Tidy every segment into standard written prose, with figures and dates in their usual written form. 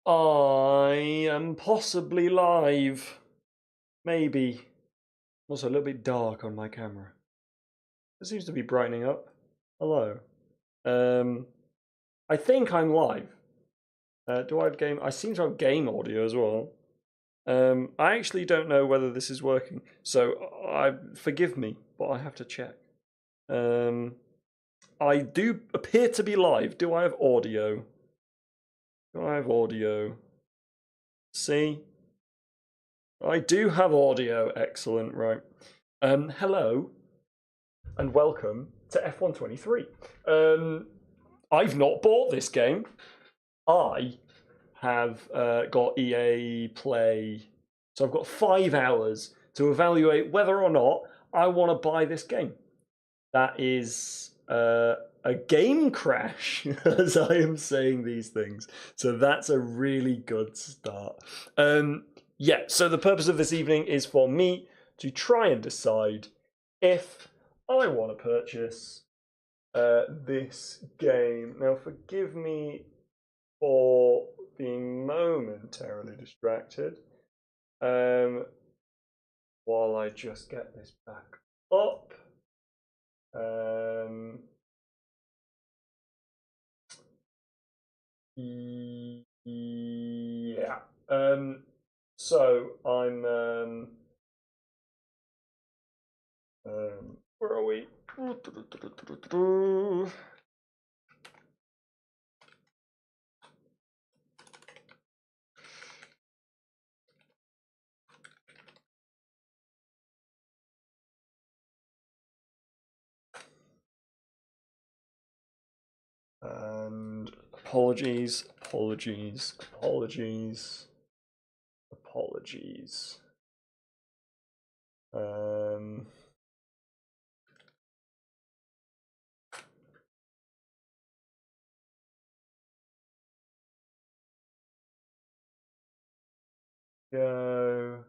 I am possibly live. Maybe. Also a little bit dark on my camera. It seems to be brightening up. Hello. I think I'm live. Do I have game? I seem to have game audio as well. I actually don't know whether this is working, so forgive me, but I have to check. I do appear to be live. Do I have audio? Do I have audio? See? I do have audio. Excellent, right. Hello, and welcome to F123. I've not bought this game. I have got EA Play, so I've got 5 hours to evaluate whether or not I want to buy this game. That is a game crash, as I am saying these things. So that's a really good start. Yeah, so the purpose of this evening is for me to try and decide if I want to purchase this game. Now, forgive me for being momentarily distracted while I just get this back up. Yeah. So I'm where are we? And apologies. Go.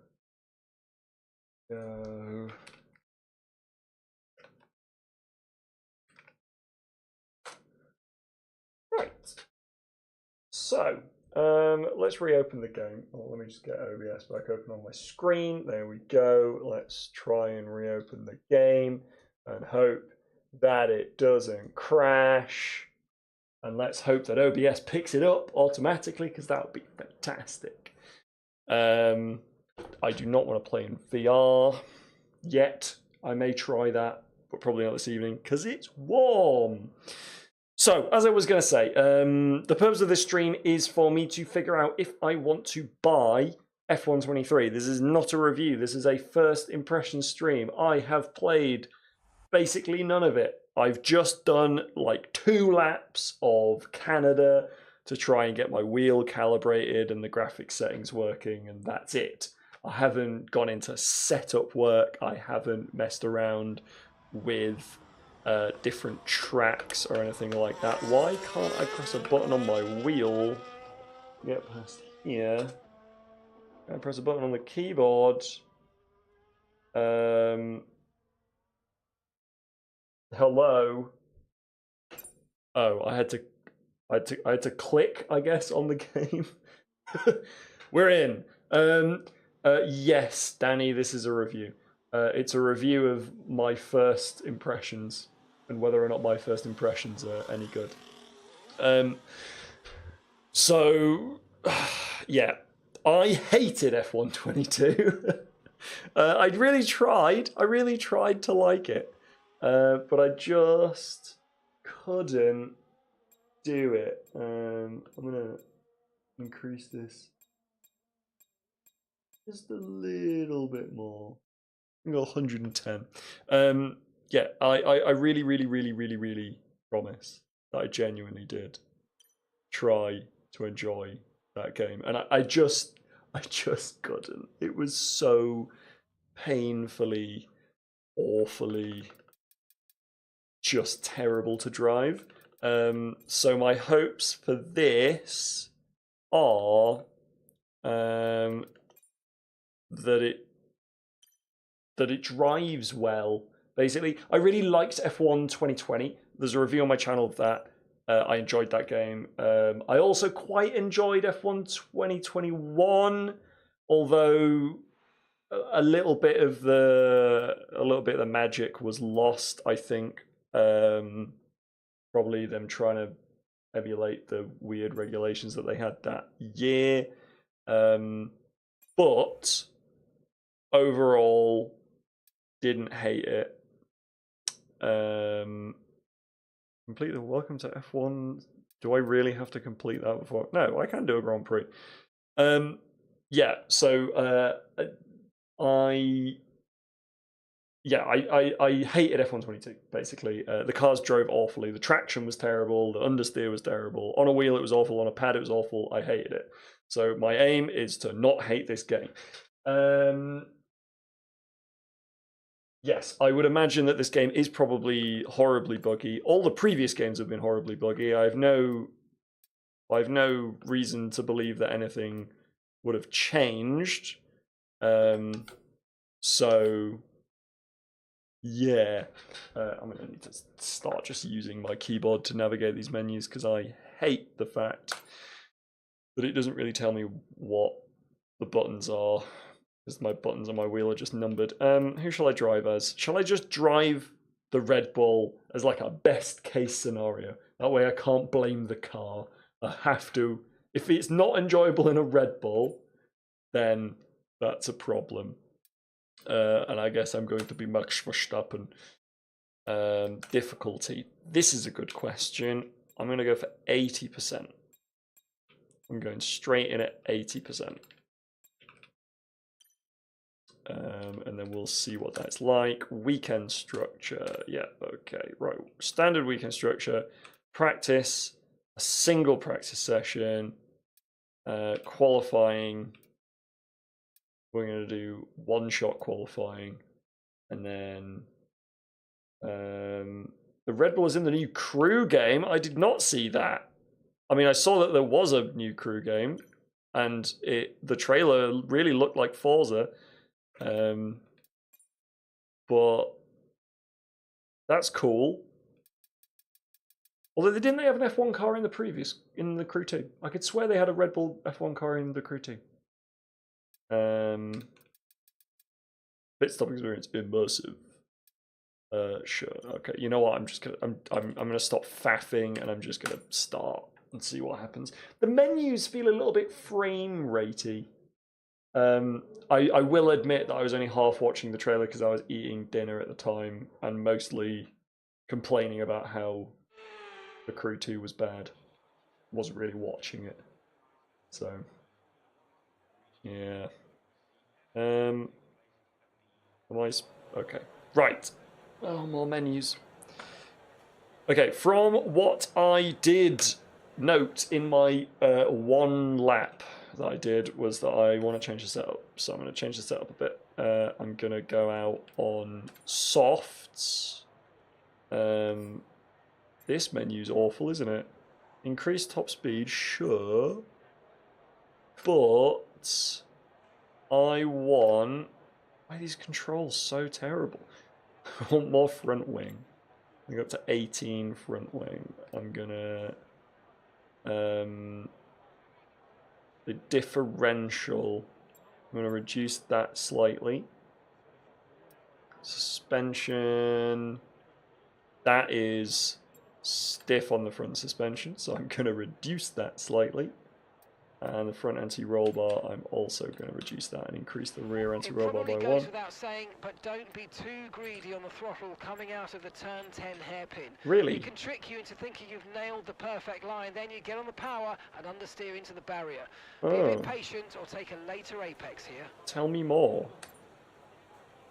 Right. So, let's reopen the game. Oh, let me just get OBS back open on my screen. There we go. Let's try and reopen the game and hope that it doesn't crash. And let's hope that OBS picks it up automatically, because that would be fantastic. I do not want to play in VR yet. I may try that, but probably not this evening, because it's warm. So, as I was going to say, the purpose of this stream is for me to figure out if I want to buy F123. This is not a review. This is a first impression stream. I have played basically none of it. I've just done like 2 laps of Canada to try and get my wheel calibrated and the graphics settings working, and that's it. I haven't gone into setup work. I haven't messed around with different tracks or anything like that. Why can't I press a button on my wheel? Get past here. I press a button on the keyboard. Hello. Oh, I had to click, I guess, on the game. We're in. Yes, Danny, this is a review. It's a review of my first impressions and whether or not my first impressions are any good. So, yeah, I hated F122. I really tried to like it, but I just couldn't do it. I'm gonna increase this just a little bit more. I got 110. Yeah, I really promise that I genuinely did try to enjoy that game, and I just couldn't. It was so painfully, awfully, just terrible to drive. So my hopes for this are that it drives well. Basically, I really liked F1 2020. There's a review on my channel of that. I enjoyed that game. I also quite enjoyed F1 2021, although a little bit of the magic was lost, I think. Probably them trying to emulate the weird regulations that they had that year. But overall, didn't hate it. Complete the welcome to F1. Do I really have to complete that before? No, I can do a Grand Prix. Yeah, so I hated F1 22, basically. The cars drove awfully. The traction was terrible. The understeer was terrible. On a wheel, it was awful. On a pad, it was awful. I hated it. So my aim is to not hate this game. Yes, I would imagine that this game is probably horribly buggy. All the previous games have been horribly buggy. I have no reason to believe that anything would have changed. So yeah, I'm gonna need to start just using my keyboard to navigate these menus because I hate the fact that it doesn't really tell me what the buttons are, because my buttons on my wheel are just numbered. Who shall I drive as? Shall I just drive the Red Bull as like a best case scenario? That way I can't blame the car. I have to. If it's not enjoyable in a Red Bull, then that's a problem. And I guess I'm going to be Max Verstappen. Difficulty. This is a good question. I'm going to go for 80%. I'm going straight in at 80%. And then we'll see what that's like. Weekend structure. Yeah, okay, right. Standard weekend structure. Practice. A single practice session. Qualifying. We're going to do one-shot qualifying. And then the Red Bull is in the new crew game. I did not see that. I mean, I saw that there was a new crew game, and the trailer really looked like Forza. But that's cool. Although they have an F1 car in the crew 2. I could swear they had a Red Bull F1 car in the crew 2. Pit stop experience immersive. Sure. Okay. You know what? I'm gonna stop faffing and I'm just gonna start and see what happens. The menus feel a little bit frame ratey. I will admit that I was only half watching the trailer because I was eating dinner at the time and mostly complaining about how the Crew 2 was bad. Wasn't really watching it. So, yeah. Okay. Right. Oh, more menus. Okay, from what I did note in my one lap that I did was that I want to change the setup. So I'm going to change the setup a bit. I'm going to go out on softs. This menu's awful, isn't it? Increase top speed, sure. But I want... Why are these controls so terrible? I want more front wing. I go up to 18 front wing. I'm gonna... the differential, I'm gonna reduce that slightly. Suspension, that is stiff on the front suspension, so I'm gonna reduce that slightly. And the front anti-roll bar, I'm also going to reduce that and increase the rear anti-roll bar by 1. It goes without saying, but don't be too greedy on the throttle coming out of the turn 10 hairpin. Really? It can trick you into thinking you've nailed the perfect line, then you get on the power and understeer into the barrier. Be a bit patient or take a later apex here. Tell me more.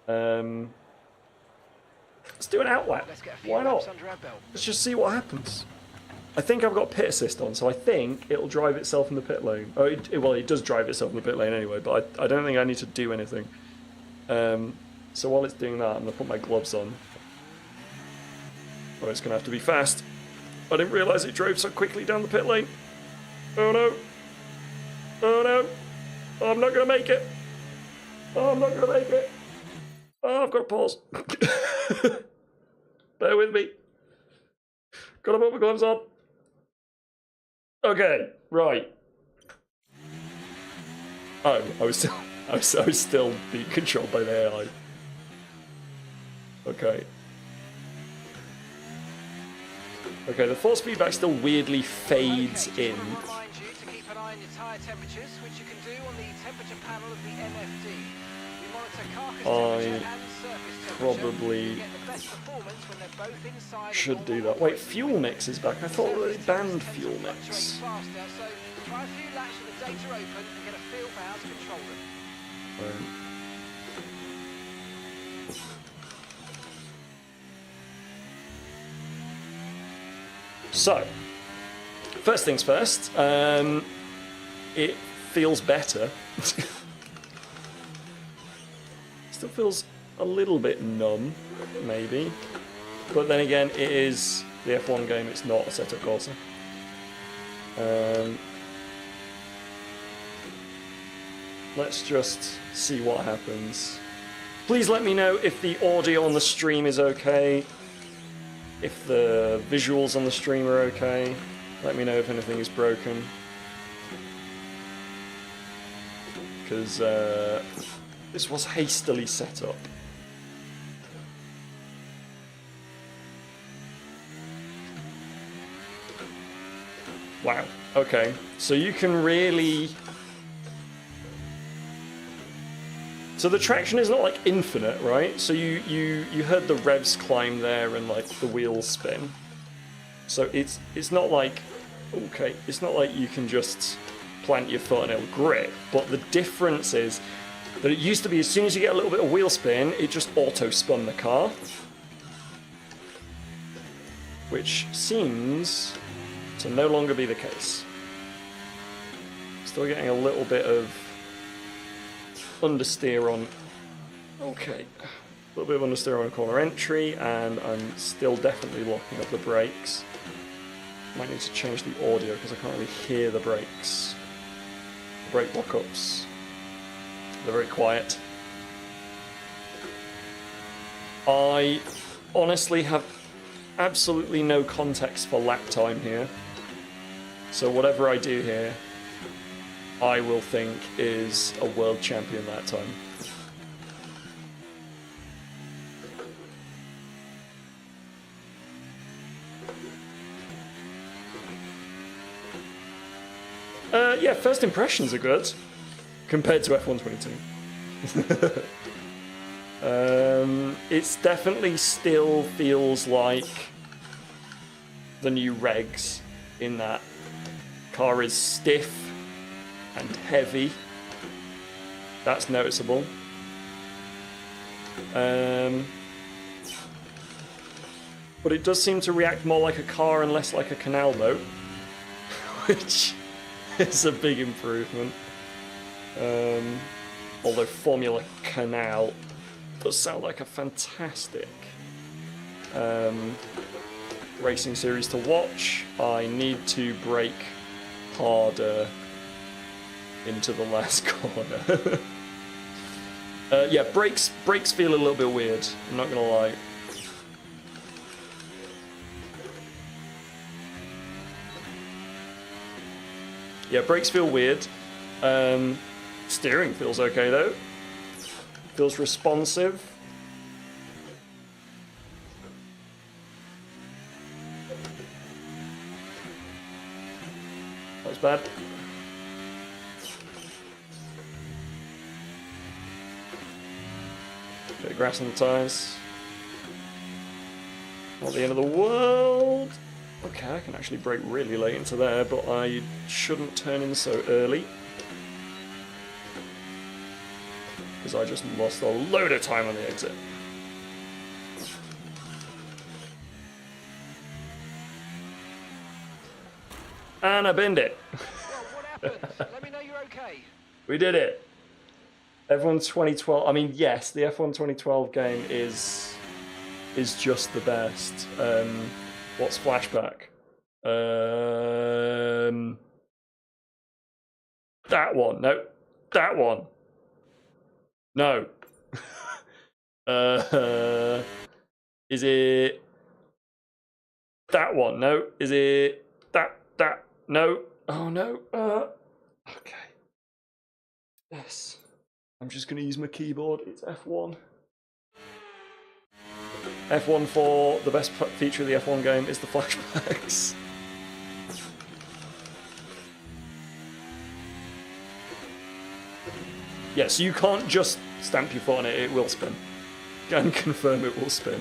Let's do an outlap. Why not? Let's just see what happens. I think I've got pit assist on, so I think it'll drive itself in the pit lane. Oh, well, it does drive itself in the pit lane anyway, but I don't think I need to do anything. So while it's doing that, I'm going to put my gloves on. Oh, it's going to have to be fast. I didn't realise it drove so quickly down the pit lane. Oh no. Oh no. Oh, I'm not going to make it. Oh, I'm not going to make it. Oh, I've got to pause. Bear with me. Got to put my gloves on. Okay, right. Oh, I was still being controlled by the AI. Okay. Okay, the force feedback still weirdly fades in. Remind you to keep an eye on your tyre temperatures, which you can do on the temperature panel of the MFD. We monitor carcass temperature and surface temperature. Probably get the best performance when they're both inside. Should do that. Wait, fuel mix is back. I thought they banned fuel mix. Faster, so try a few laps with the data open and get a feel for how to control them. So, first things first, it feels better. Still feels a little bit numb, maybe. But then again, it is the F1 game, it's not a Assetto Corsa. Let's just see what happens. Please let me know if the audio on the stream is okay. If the visuals on the stream are okay. Let me know if anything is broken. Because this was hastily set up. Wow, okay. So you can really... So the traction is not like infinite, right? So you heard the revs climb there and like the wheels spin. So it's not like, okay, it's not like you can just plant your foot and it'll grip. But the difference is that it used to be as soon as you get a little bit of wheel spin, it just auto spun the car. Which seems to no longer be the case. Still getting a little bit of understeer on, okay, a little bit of understeer on corner entry, and I'm still definitely locking up the brakes. Might need to change the audio because I can't really hear the brakes. The brake lockups, they're very quiet. I honestly have absolutely no context for lap time here, so whatever I do here I will think is a world champion that time. Yeah, first impressions are good compared to F1 22. It's definitely still feels like the new regs in that car is stiff and heavy. That's noticeable. But it does seem to react more like a car and less like a canal boat, which is a big improvement. Although Formula Canal does sound like a fantastic racing series to watch. I need to brake harder into the last corner. Yeah, brakes feel a little bit weird, I'm not gonna lie. Yeah, brakes feel weird. Steering feels okay though. Feels responsive. That's bad. Bit of grass on the tyres. Not the end of the world. Okay, I can actually brake really late into there, but I shouldn't turn in so early. Because I just lost a load of time on the exit. And I binned it. Well, what happened? Let me know you're okay. We did it. F1 2012. I mean, yes, the F1 2012 game is just the best. What's flashback? That one. No, that one. No. Is it that one? No. Is it that? No. Oh no. Okay. Yes. I'm just going to use my keyboard. It's F1. F1 for the best feature of the F1 game is the flashbacks. Yes, you can't just stamp your foot on it, it will spin. Can confirm it will spin.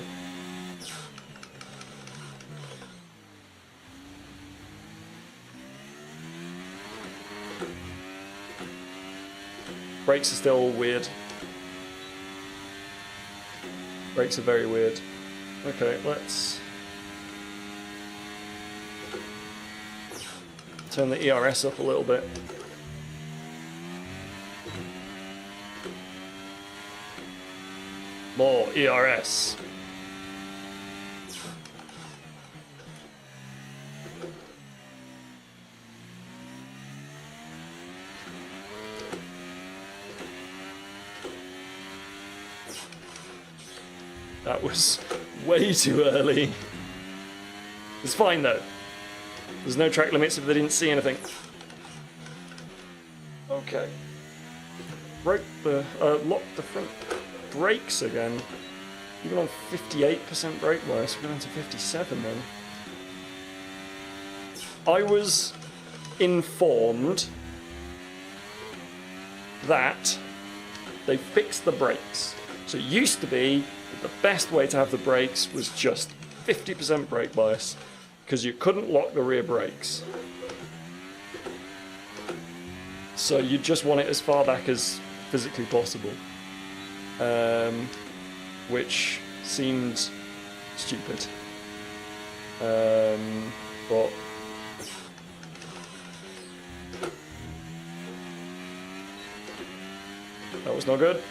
Brakes are still weird. Brakes are very weird. Okay, let's turn the ERS up a little bit. More ERS. That was way too early. It's fine though. There's no track limits if they didn't see anything. Okay. Lock the front brakes again. Even on 58% brake bias, we're going to 57 then. I was informed that they fixed the brakes. So it used to be that the best way to have the brakes was just 50% brake bias, because you couldn't lock the rear brakes. So you just want it as far back as physically possible. Which seemed stupid. But that was not good.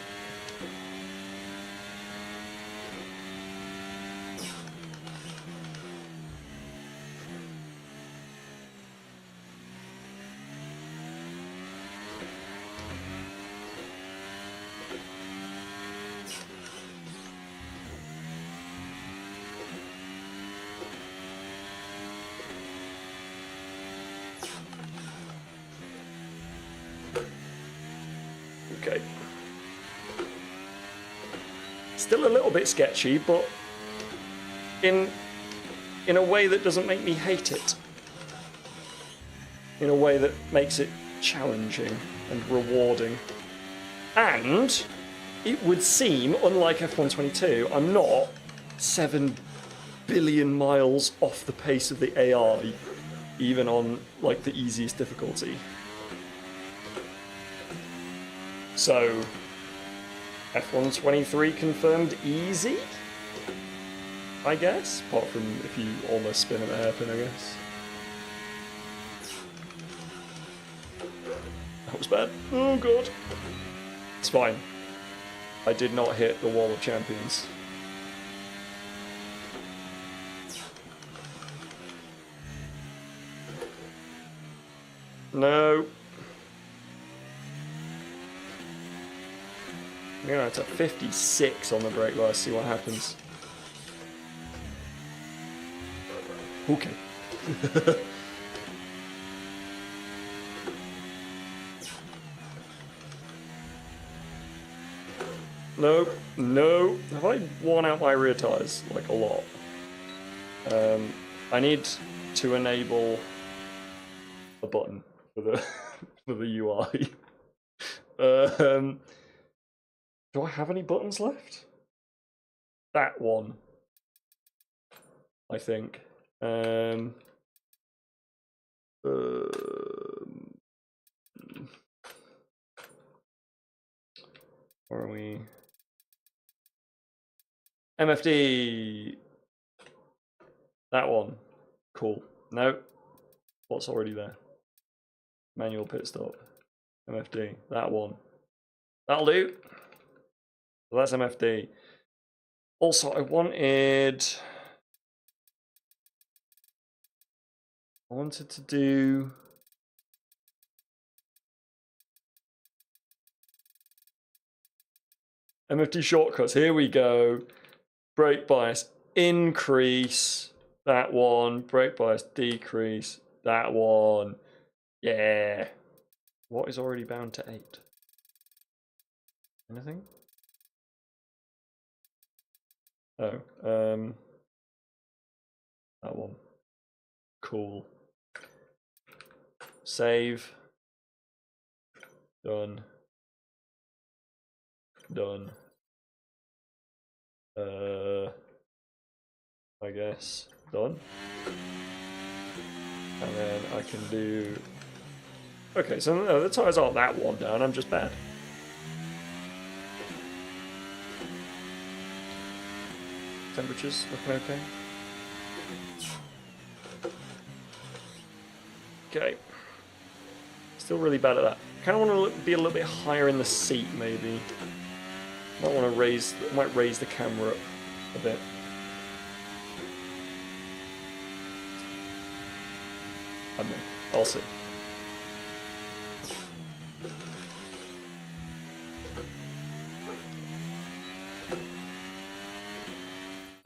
Okay. Still a little bit sketchy, but in a way that doesn't make me hate it. In a way that makes it challenging and rewarding. And it would seem, unlike F122, I'm not 7 billion miles off the pace of the AI, even on like the easiest difficulty. So, F123 confirmed easy, I guess, apart from if you almost spin at a hairpin, I guess. That was bad. Oh god. It's fine. I did not hit the wall of champions. No. I'm going to 56 on the brake bar, see what happens. Okay. No, no. Have I worn out my rear tyres? Like a lot. I need to enable a button for the for the UI. Do I have any buttons left? That one, I think. Where are we? MFD. That one. Cool. No. What's already there? Manual pit stop. MFD. That one. That'll do. So that's MFD. Also, I wanted to do MFD shortcuts. Here we go. Brake bias increase. That one. Brake bias decrease. That one. Yeah. What is already bound to 8? Anything? Oh, that one. Cool. Save. Done. Done. I guess done. And then I can do... Okay, so no, the tires aren't that worn down, I'm just bad. Temperatures looking okay. Okay. Still really bad at that. Kind of want to be a little bit higher in the seat, maybe. Might want to raise the camera up a bit. I don't know. I'll see.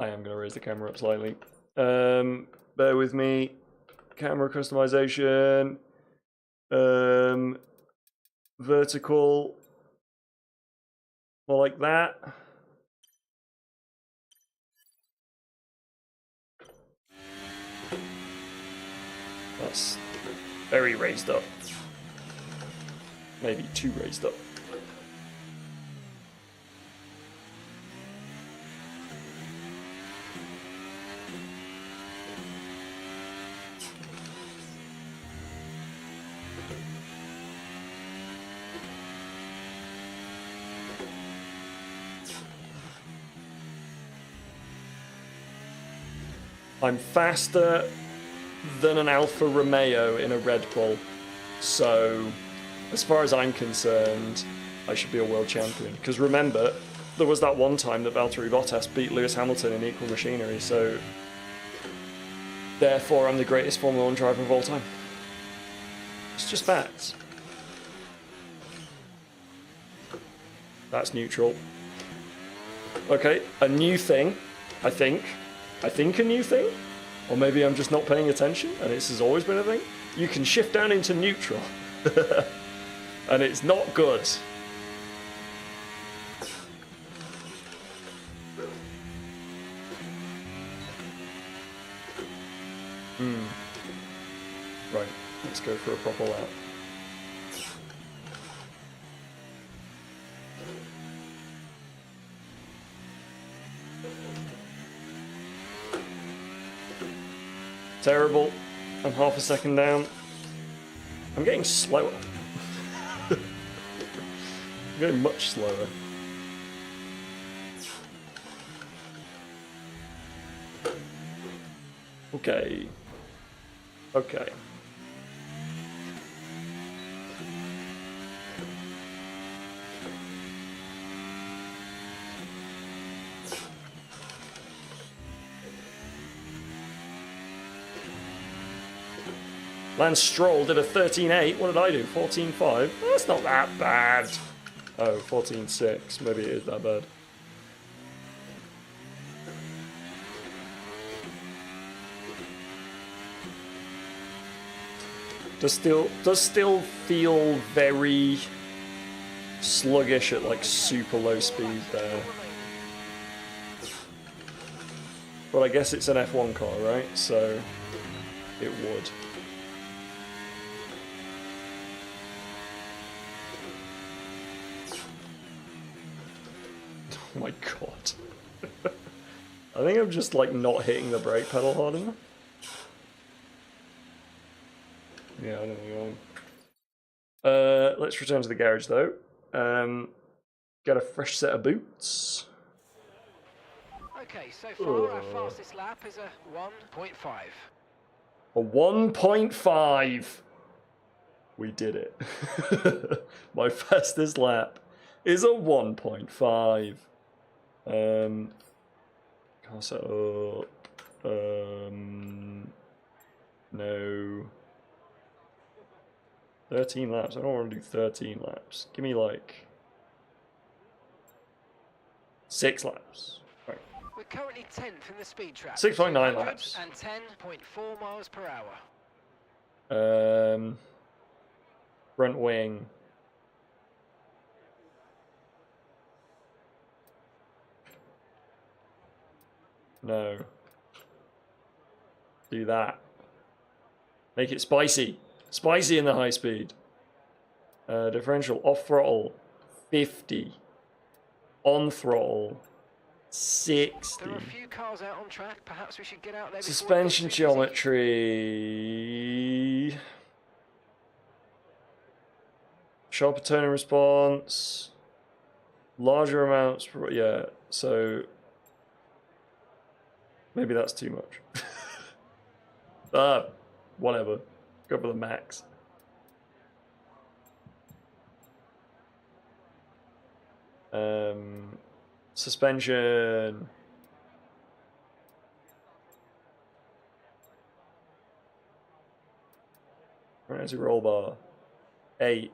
I am going to raise the camera up slightly. Bear with me. Camera customization. Vertical. More like that. That's very raised up. Maybe too raised up. I'm faster than an Alfa Romeo in a Red Bull, so as far as I'm concerned, I should be a world champion. Because remember, there was that one time that Valtteri Bottas beat Lewis Hamilton in equal machinery, so therefore I'm the greatest Formula 1 driver of all time. It's just facts. That's neutral. Okay, a new thing, I think a new thing, or maybe I'm just not paying attention and this has always been a thing. You can shift down into neutral and it's not good. Right, let's go for a proper lap. Terrible. I'm half a second down. I'm getting slower. I'm getting much slower. Okay. Okay. Lance Stroll did a 13.8. What did I do? 14.5. That's not that bad. Oh, 14.6. Maybe it is that bad. Does still feel very sluggish at like super low speed there. But I guess it's an F1 car, right? So it would. Oh my god. I think I'm just like not hitting the brake pedal hard enough. Yeah, I don't know. Let's return to the garage though. Get a fresh set of boots. Okay, so far our fastest lap is a 1.5. A 1.5. We did it. My fastest lap is a 1.5. Car set up. No. 13 laps. I don't want to do 13 laps. Give me like 6 laps. Right. We're currently 10th in the speed trap. 6.9 laps. And 10.4 miles per hour. Front wing. No. Do that. Make it spicy. Spicy in the high speed. Differential off throttle 50. On throttle 60. There are a few cars out on track. Perhaps we should get out there. Suspension geometry. Sharper turning response. Larger amounts. Yeah, so maybe that's too much. Whatever. Go for the max. Suspension. Roll bar. 8.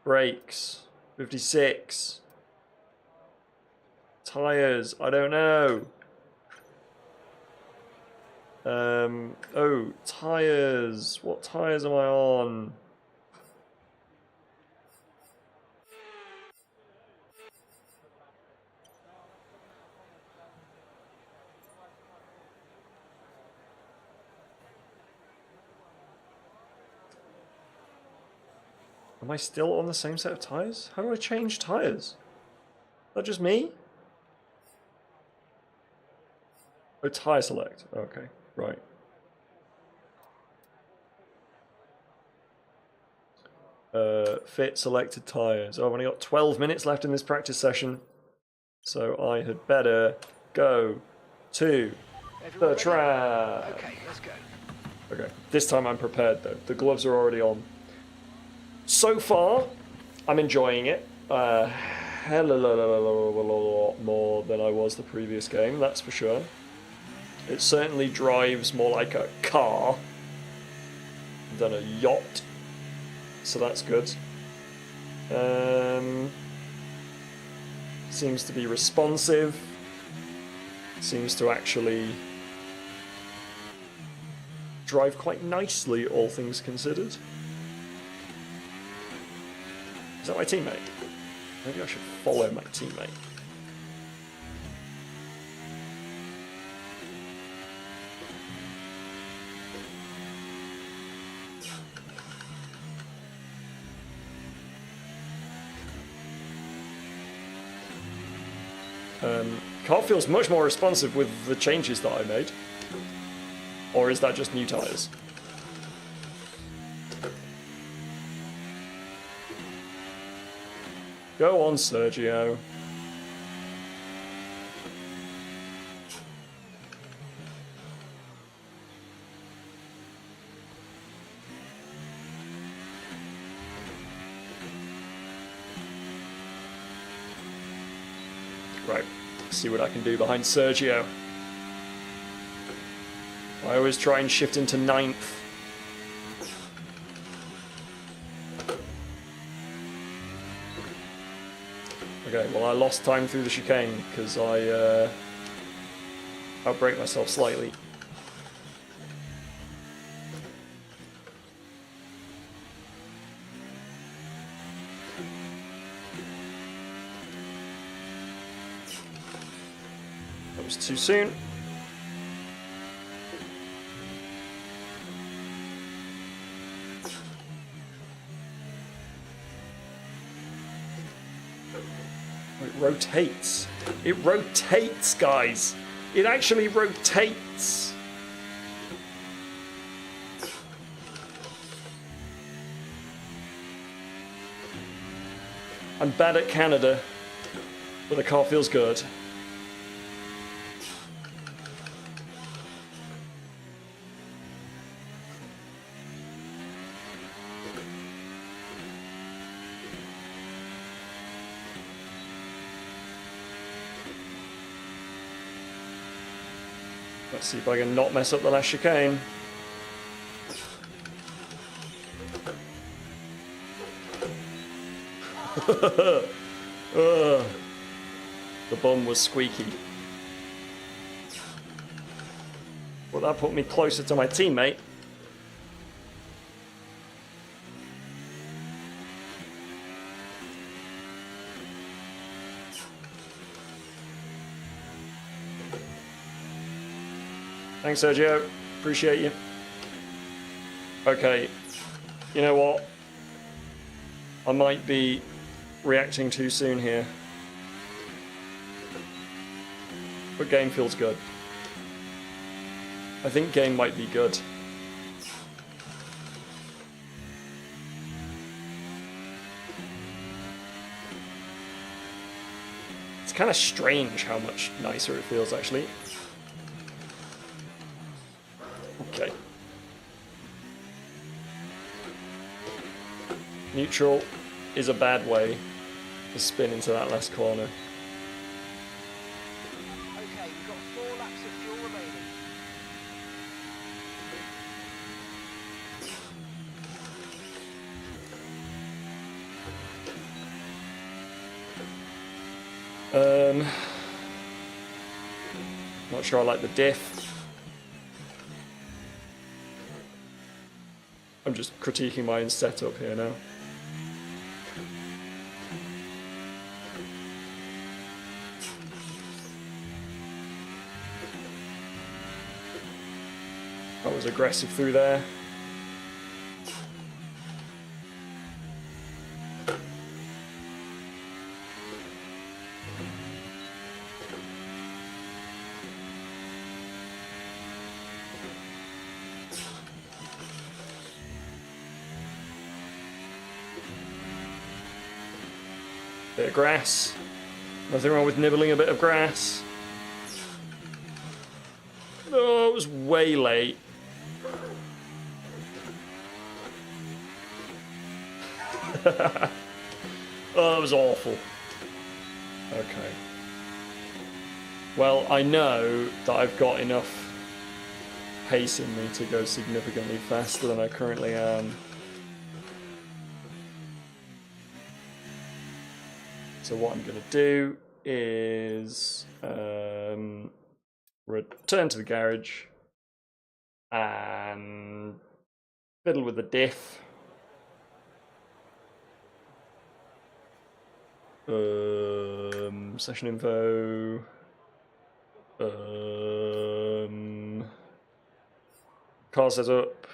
Brakes. 56. Tires. I don't know. Oh, tires. What tires am I on? Am I still on the same set of tires? How do I change tires? Is that just me? Oh, tire select. Okay, right. Fit selected tires. Oh, I've only got 12 minutes left in this practice session. So I had better go to the track. Okay, let's go. Okay, this time I'm prepared though. The gloves are already on. So far, I'm enjoying it. Hell a lot more than I was the previous game, that's for sure. It certainly drives more like a car than a yacht, so that's good. Seems to be responsive. Seems to actually drive quite nicely, all things considered. Is that my teammate? Maybe I should follow my teammate. Car feels much more responsive with the changes that I made. Or is that just new tyres? Go on, Sergio. Right, see what I can do behind Sergio. I always try and shift into 9th. Okay, well I lost time through the chicane because I outbraked myself slightly. That was too soon. It rotates. It rotates, guys. It actually rotates. I'm bad at Canada, but the car feels good. Let's see if I can not mess up the last chicane. The bomb was squeaky. Well, that put me closer to my teammate. Thanks, Sergio. Appreciate you. Okay. You know what? I might be reacting too soon here. But game feels good. I think game might be good. It's kind of strange how much nicer it feels, actually. Okay. Neutral is a bad way to spin into that last corner. Okay, we've got 4 laps of fuel remaining. Not sure I like the diff. I'm just critiquing my own setup here now. I was aggressive through there. Bit of grass. Nothing wrong with nibbling a bit of grass. Oh, it was way late. Oh, that was awful. Okay. Well, I know that I've got enough pace in me to go significantly faster than I currently am. So what I'm going to do is return to the garage and fiddle with the diff. Session info. Car setup.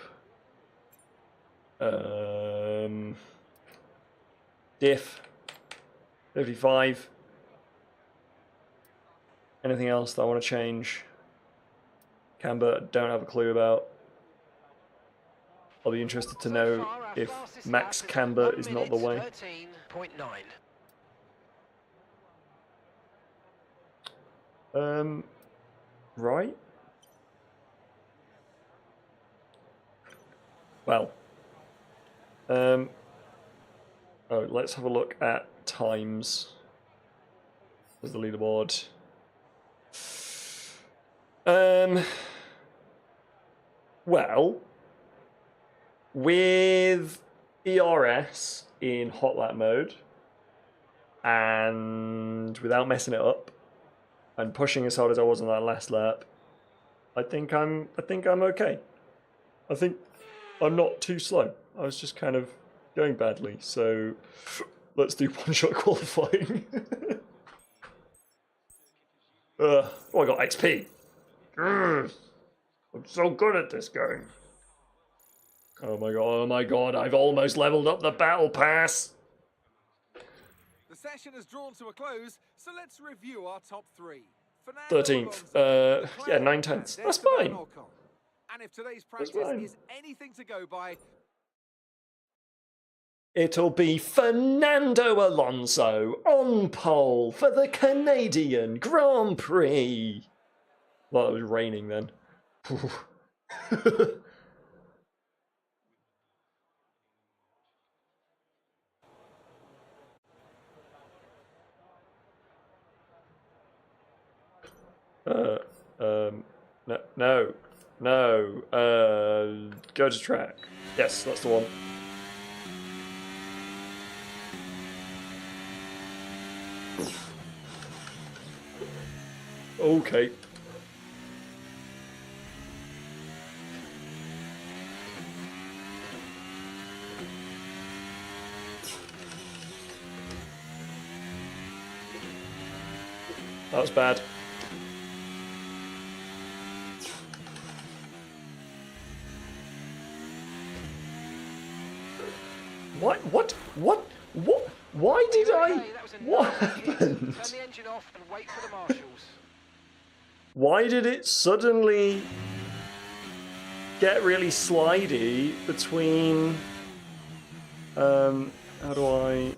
Diff. 55. Anything else that I want to change? Camber, don't have a clue about. I'll be interested to know if max camber is not the way. 13.9. Right. Well. Oh, let's have a look at times. There's the leaderboard. Well, with ERS in hot lap mode and without messing it up and pushing as hard as I was on that last lap, I think I'm okay. I think I'm not too slow. I was just kind of going badly, so let's do one-shot qualifying. Oh, I got XP. I'm so good at this game. Oh my god, I've almost leveled up the battle pass. The session has drawn to a close, so let's review our top 3. 13th. Yeah, 9/10. That's fine. And if today's practice is anything to go by, it'll be Fernando Alonso on pole for the Canadian Grand Prix. Well, it was raining then. No. Go to track. Yes, that's the one. Okay. That was bad. What? What? Why did I? What happened? Turn the engine off and wait for the marshals. Why did it suddenly get really slidey between? How do I?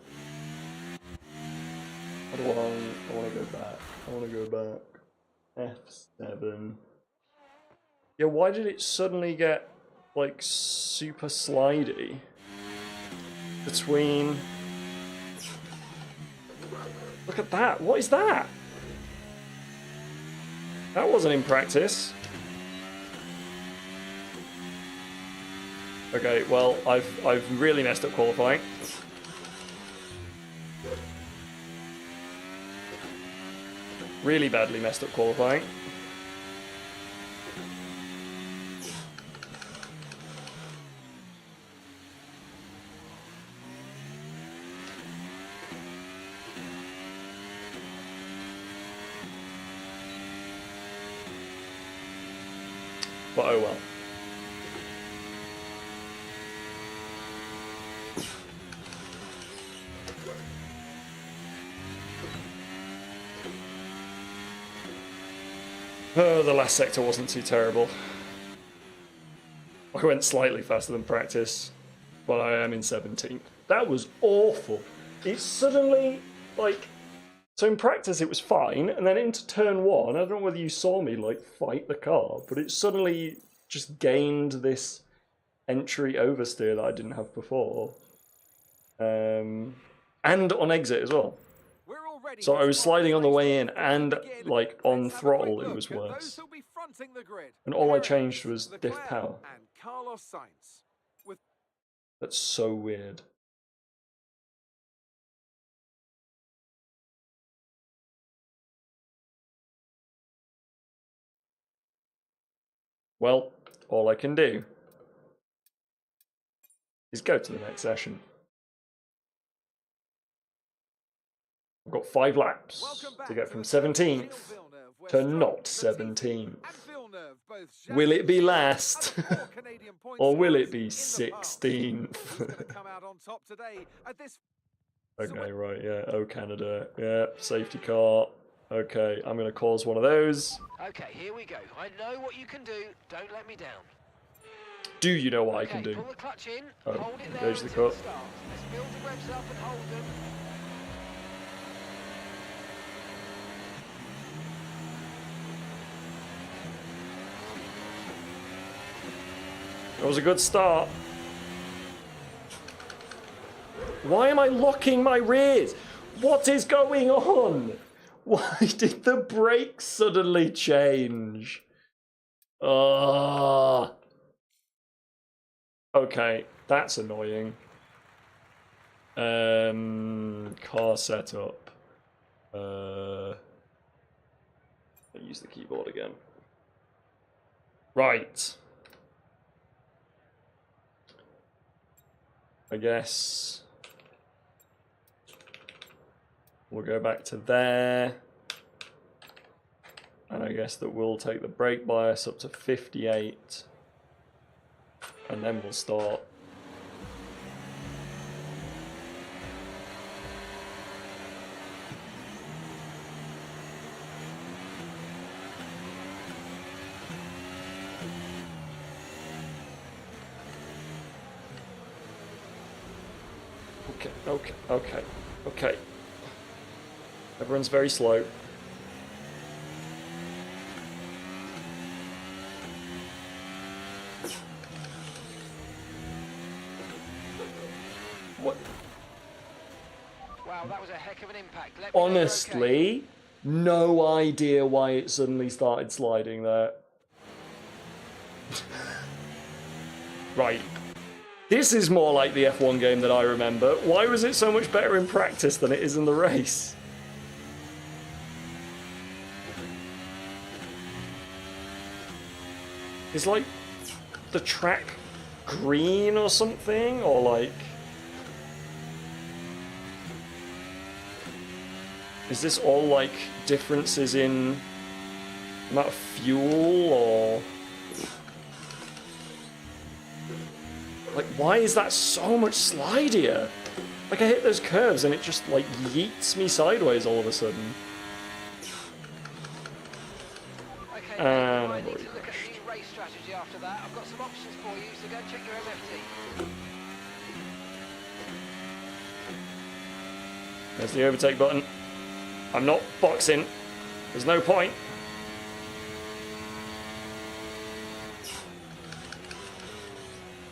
I want to go back. I want to go back. F7. Yeah, why did it suddenly get like super slidey between? Look at that. What is that? That wasn't in practice. Okay, well, I've really messed up qualifying. Really badly messed up qualifying. But oh well. The last sector wasn't too terrible. I went slightly faster than practice, but I am in 17th. That was awful. It suddenly, like, so in practice it was fine, and then into turn 1, I don't know whether you saw me, like, fight the car, but it suddenly just gained this entry oversteer that I didn't have before. And on exit as well. So I was sliding on the way in, and like on throttle it was worse. And all I changed was diff power. That's so weird. Well, all I can do is go to the next session. I've got 5 laps to get from 17th to not 17th. Will it be last? Or will it be 16th? Okay, right, yeah. Oh, Canada. Yeah, safety car. Okay, I'm going to cause one of those. Okay, here we go. I know what you can do. Don't let me down. Do you know what I can do? Pull the clutch in, Oh, hold it there engage the until cut. it starts. Let's build the revs up and hold them. That was a good start. Why am I locking my rears? What is going on? Why did the brakes suddenly change? Ah. Okay, that's annoying. Car setup. I'll use the keyboard again. Right. I guess we'll go back to there. And I guess that we'll take the brake bias up to 58. And then we'll start. Okay. Everyone's very slow. What? Wow, that was a heck of an impact. Honestly, no idea why it suddenly started sliding there. Right. This is more like the F1 game that I remember. Why was it so much better in practice than it is in the race? Is like the track green or something? Or like... Is this all like differences in amount of fuel or... Like, why is that so much slidier? Like, I hit those curves and it just, like, yeets me sideways all of a sudden. Okay, you might need to look at a new race strategy after that. I've got some options for you, so go and check your MFT. There's the overtake button. I'm not boxing. There's no point.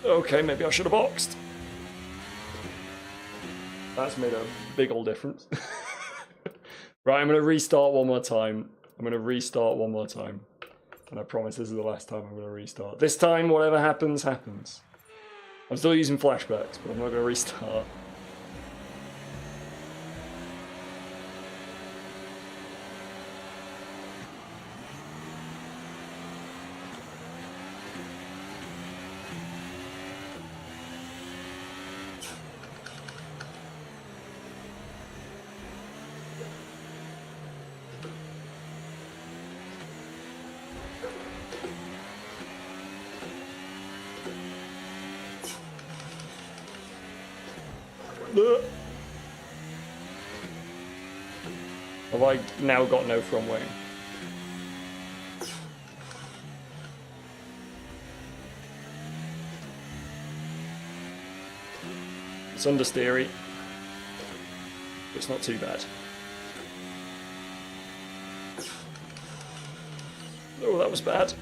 Okay, maybe I should have boxed. That's made a big old difference. Right, I'm going to restart one more time. And I promise this is the last time I'm going to restart. This time, whatever happens, happens. I'm still using flashbacks, but I'm not going to restart. Have I now got no front wing? It's understeery. It's not too bad. Oh, that was bad.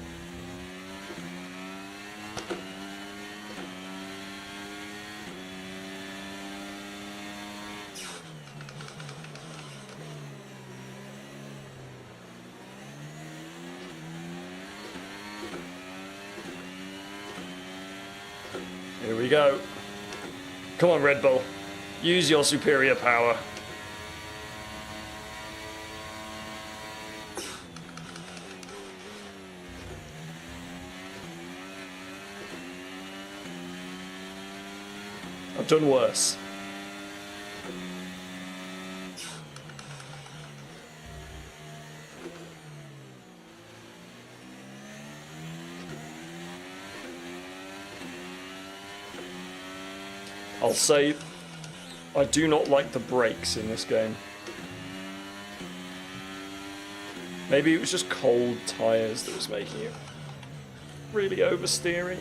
Here we go. Come on, Red Bull. Use your superior power. I've done worse. I'll say I do not like the brakes in this game. Maybe it was just cold tyres that was making it really oversteering.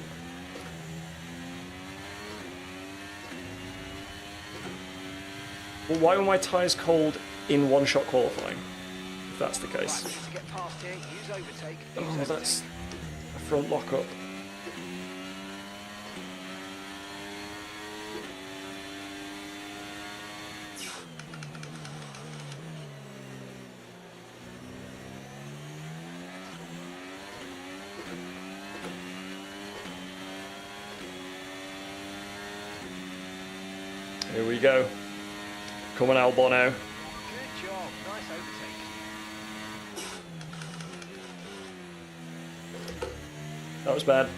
Well, why were my tyres cold in one-shot qualifying, if that's the case? Right, to get past here, use overtake. Oh, that's a front lock-up. Here we go. Come on, Albano. Good job, nice overtake. That was bad.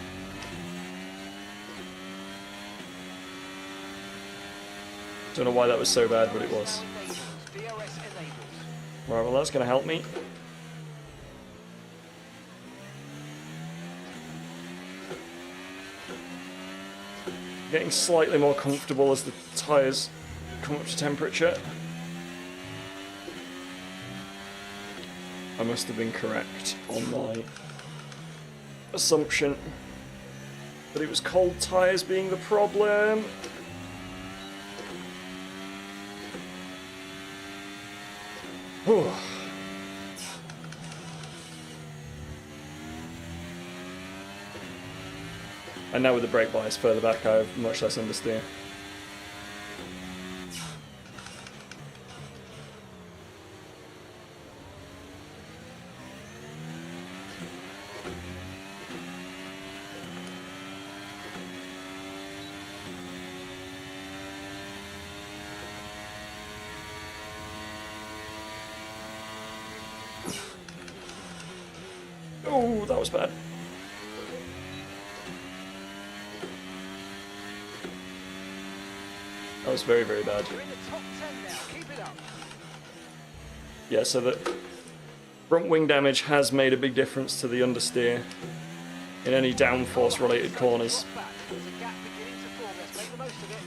Don't know why that was so bad, but it was. Right, well, that's going to help me. Getting slightly more comfortable as the tyres come up to temperature. I must have been correct on my assumption that it was cold tyres being the problem. Whew. And now with the brake bias further back, I have much less understeer. Oh, that was bad. That was very, very bad. You're in the top 10 now. Keep it up. Yeah, so the front wing damage has made a big difference to the understeer in any downforce related corners. There's a gap beginning to form. Let's make the most of it.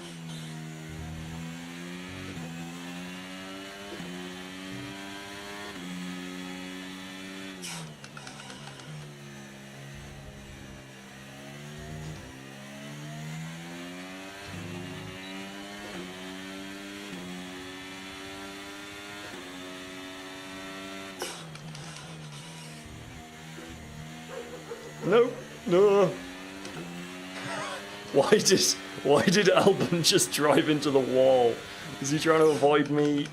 No, no. Why did Albon just drive into the wall? Is he trying to avoid me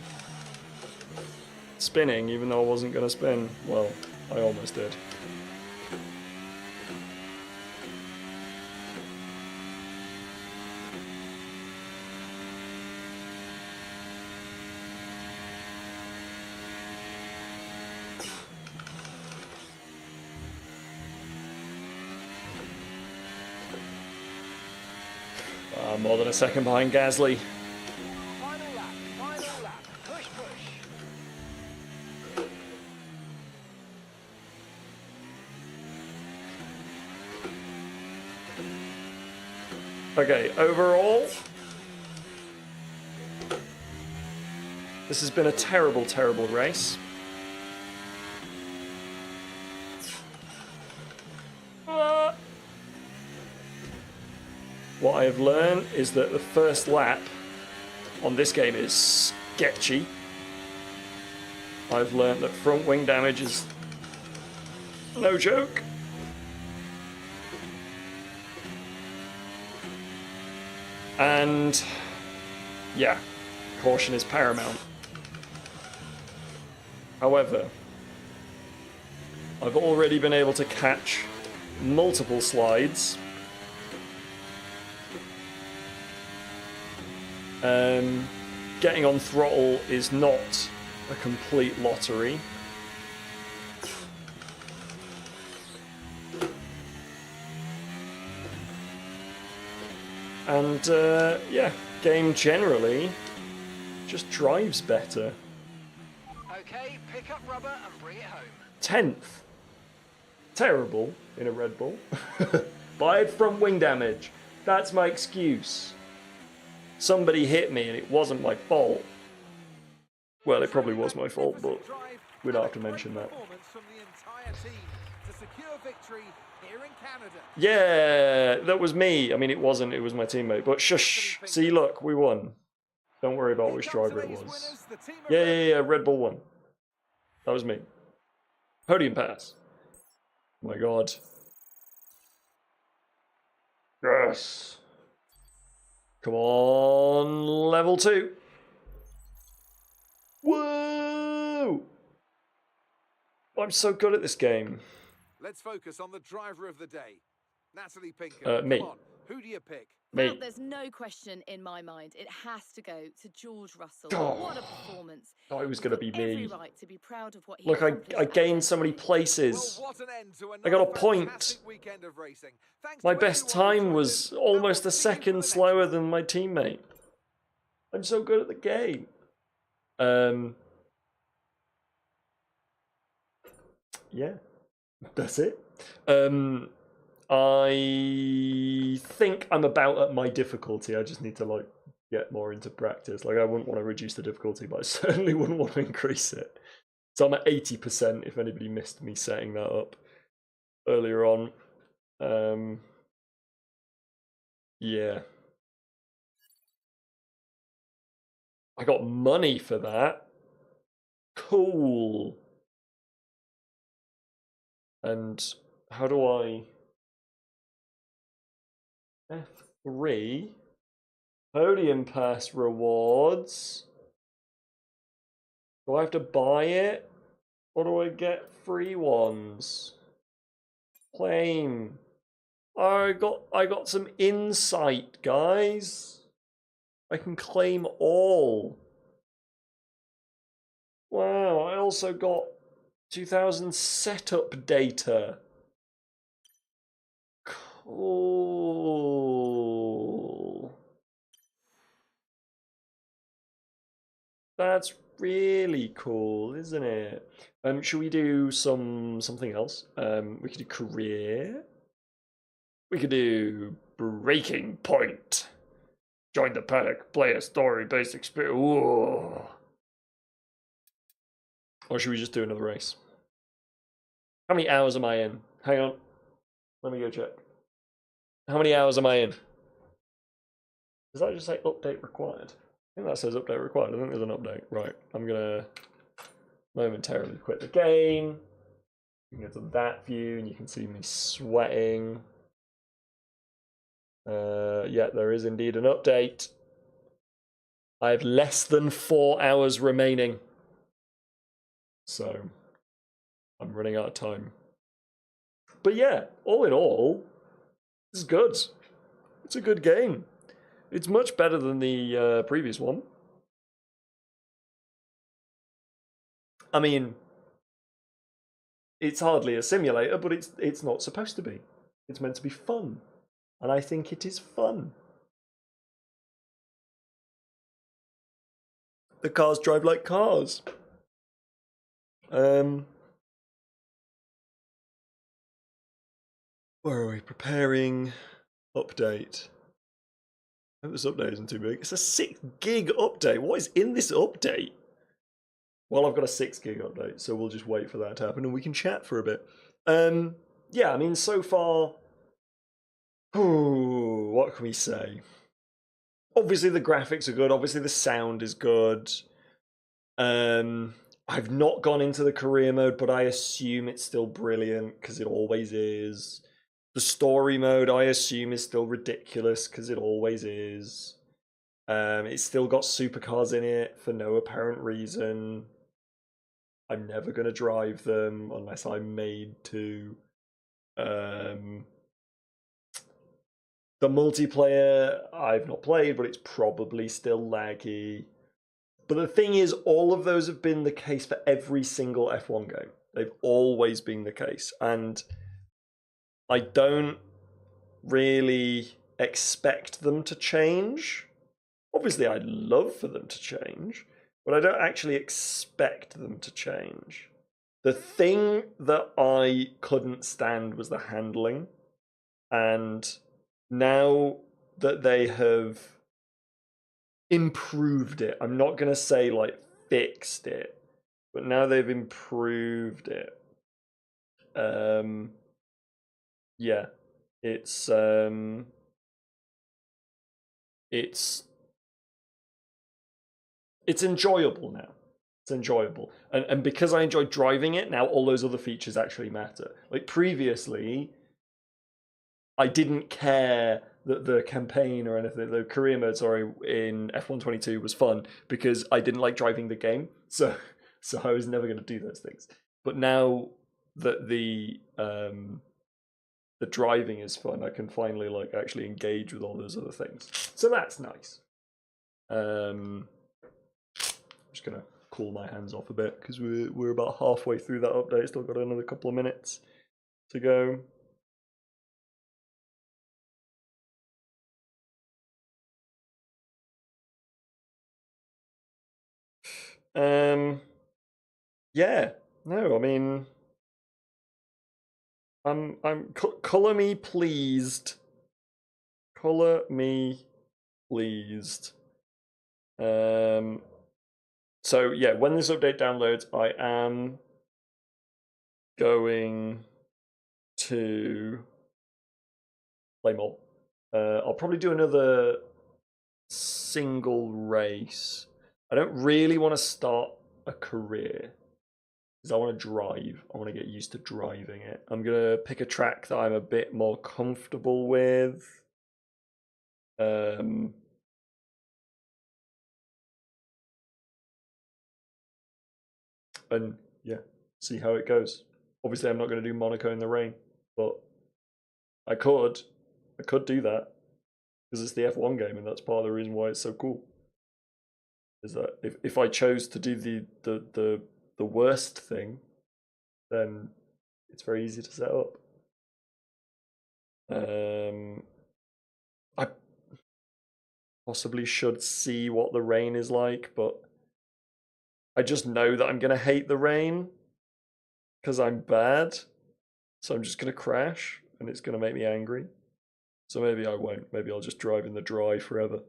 spinning, even though I wasn't going to spin? Well, I almost did. More than a second behind Gasly. Final lap, push, push. Okay, overall, this has been a terrible, terrible race. What I have learned is that the first lap on this game is sketchy. I've learned that front wing damage is no joke. And yeah, caution is paramount. However, I've already been able to catch multiple slides. Getting on throttle is not a complete lottery. And yeah, game generally just drives better. Okay, pick up rubber and bring it home. 10th. Terrible in a Red Bull. But I had front wing damage. That's my excuse. Somebody hit me and it wasn't my fault. Well, it probably was my fault, but we don't have to mention that. Yeah, that was me. I mean, it wasn't. It was my teammate. But shush. See, look, we won. Don't worry about which driver it was. Yeah, Red Bull won. That was me. Podium pass. Oh my God. Yes. Come on, level 2. Whoa! I'm so good at this game. Let's focus on the driver of the day. Natalie Pinkham. Me. Come on. Who do you pick? Me. Well, there's no question in my mind. It has to go to George Russell. Oh. What a performance. Thought it was going to be me. Every right to be proud of what he Look, I gained so many places. Well, what an end to I got a another point. fantastic weekend of racing. Thanks My to best everyone who time joined was us, and almost we'll a see you for the second next slower one. than my teammate. I'm so good at the game. Yeah, that's it. I think I'm about at my difficulty. I just need to like get more into practice. Like I wouldn't want to reduce the difficulty, but I certainly wouldn't want to increase it. So I'm at 80% if anybody missed me setting that up earlier on. Yeah. I got money for that. Cool. And how do I... F3? Podium pass rewards. Do I have to buy it? Or do I get free ones? Claim. I got some insight, guys. I can claim all. Wow, I also got 2000 setup data. Cool. That's really cool, isn't it? Should we do something else? We could do career. We could do breaking point. Join the paddock, play a story-based experience. Whoa. Or should we just do another race? How many hours am I in? Hang on. Let me go check. How many hours am I in? Does that just say update required? I think that says update required. I think there's an update. Right. I'm going to momentarily quit the game. You can go to that view and you can see me sweating. Yeah, there is indeed an update. I have less than 4 hours remaining. So I'm running out of time. But yeah, all in all, it's good. It's a good game. It's much better than the previous one. I mean, it's hardly a simulator, but it's not supposed to be. It's meant to be fun. And I think it is fun. The cars drive like cars. Where are we? Preparing update. I hope this update isn't too big. It's a 6 gig update. What is in this update? Well, I've got a 6 gig update, so we'll just wait for that to happen and we can chat for a bit. Yeah, I mean, so far, what can we say? Obviously, the graphics are good. Obviously, the sound is good. I've not gone into the career mode, but I assume it's still brilliant because it always is. The story mode, I assume, is still ridiculous because it always is. It's still got supercars in it for no apparent reason. I'm never going to drive them unless I'm made to. The multiplayer, I've not played, but it's probably still laggy. But the thing is, all of those have been the case for every single F1 game. They've always been the case. And I don't really expect them to change. Obviously, I'd love for them to change, but I don't actually expect them to change. The thing that I couldn't stand was the handling. And now that they have improved it, I'm not going to say like fixed it, but now they've improved it. Yeah, it's enjoyable now. It's enjoyable, and because I enjoy driving it now, all those other features actually matter. Like previously, I didn't care that the campaign or anything, the career mode, sorry, in F122 was fun because I didn't like driving the game, so I was never going to do those things. But now that the driving is fun, I can finally like actually engage with all those other things. So that's nice. I'm just gonna cool my hands off a bit because we're about halfway through that update. Still got another couple of minutes to go. Yeah, no, I mean, I'm color me pleased. Color me pleased. So yeah, when this update downloads, I am going to play more. I'll probably do another single race. I don't really want to start a career because I want to drive. I want to get used to driving it. I'm going to pick a track that I'm a bit more comfortable with. And yeah, see how it goes. Obviously, I'm not going to do Monaco in the rain, but I could do that because it's the F1 game, and that's part of the reason why it's so cool. Is that if I chose to do the worst thing, then it's very easy to set up. I possibly should see what the rain is like, but I just know that I'm gonna hate the rain because I'm bad. So I'm just gonna crash, and it's gonna make me angry. So maybe I won't. Maybe I'll just drive in the dry forever.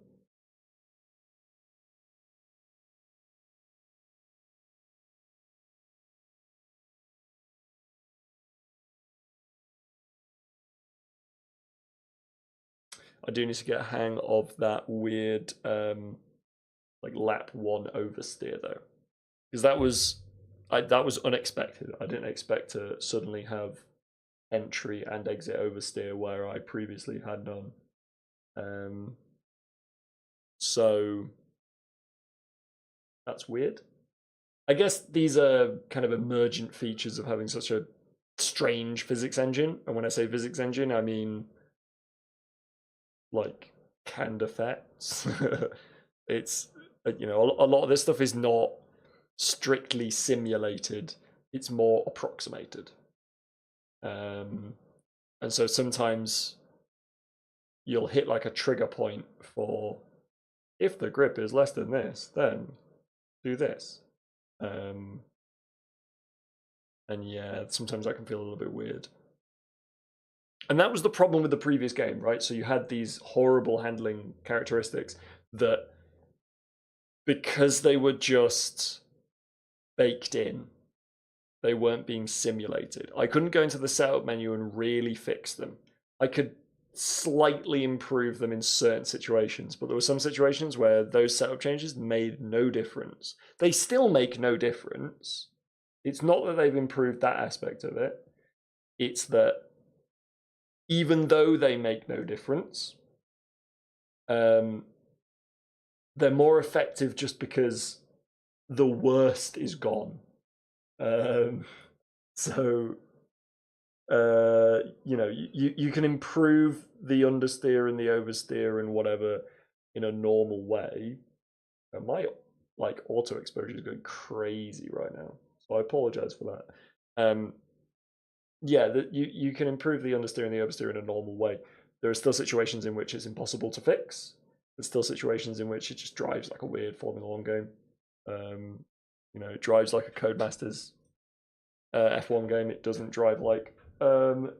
I do need to get a hang of that weird like lap 1 oversteer though, because that was unexpected. I didn't expect to suddenly have entry and exit oversteer where I previously had none. So that's weird. I guess these are kind of emergent features of having such a strange physics engine. And when I say physics engine, I mean like canned effects. It's, you know, a lot of this stuff is not strictly simulated. It's more approximated. And so sometimes you'll hit like a trigger point for, if the grip is less than this, then do this. And yeah, sometimes that can feel a little bit weird. And that was the problem with the previous game, right? So you had these horrible handling characteristics that, because they were just baked in, they weren't being simulated. I couldn't go into the setup menu and really fix them. I could slightly improve them in certain situations, but there were some situations where those setup changes made no difference. They still make no difference. It's not that they've improved that aspect of it. It's that even though they make no difference, they're more effective just because the worst is gone. So you know, you can improve the understeer and the oversteer and whatever in a normal way. And my like auto exposure is going crazy right now, so I apologize for that. Yeah, you can improve the understeer and the oversteer in a normal way. There are still situations in which it's impossible to fix. There's still situations in which it just drives like a weird Formula 1 game. You know, it drives like a Codemasters F1 game. It doesn't drive like a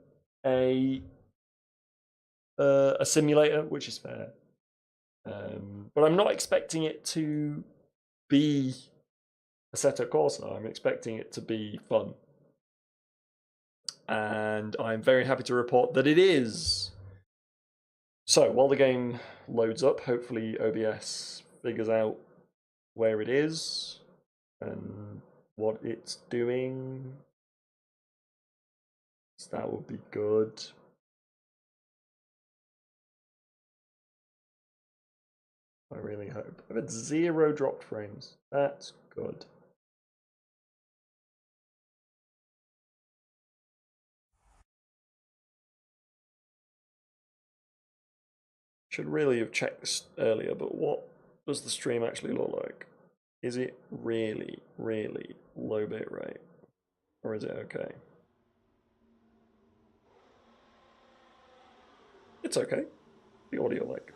simulator, which is fair. But I'm not expecting it to be Assetto Corsa. I'm expecting it to be fun. And I'm very happy to report that it is. So while the game loads up, hopefully OBS figures out where it is and what it's doing. So that would be good. I really hope. I've had 0 dropped frames. That's good. Should really have checked this earlier, but what does the stream actually look like? Is it really, really low bit rate? Or is it okay? It's okay. The audio like.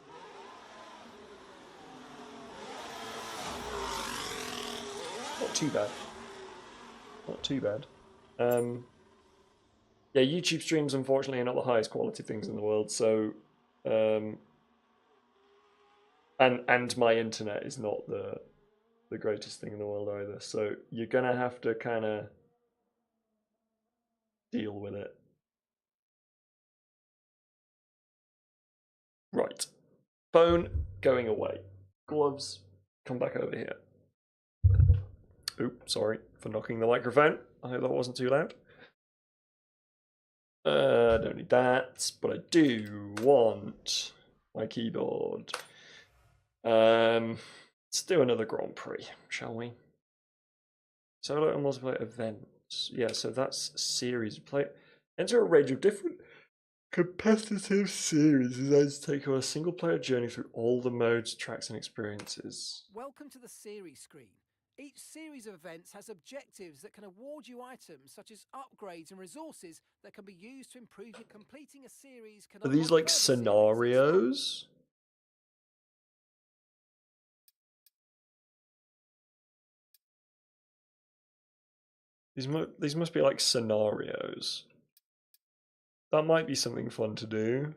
Not too bad. Not too bad. Yeah, YouTube streams unfortunately are not the highest quality things in the world, so and my internet is not the greatest thing in the world either. So you're gonna have to kind of deal with it. Right. Phone going away. Gloves, come back over here. Oop, sorry for knocking the microphone. I hope that wasn't too loud. Don't need that, but I do want my keyboard. Let's do another Grand Prix, shall we? Solo and multiplayer events. Yeah, so that's series. Play. Enter a range of different competitive series designed to take on a single-player journey through all the modes, tracks, and experiences. Welcome to the series screen. Each series of events has objectives that can award you items such as upgrades and resources that can be used to improve your completing a series. Are these like scenarios? These must be like scenarios. That might be something fun to do.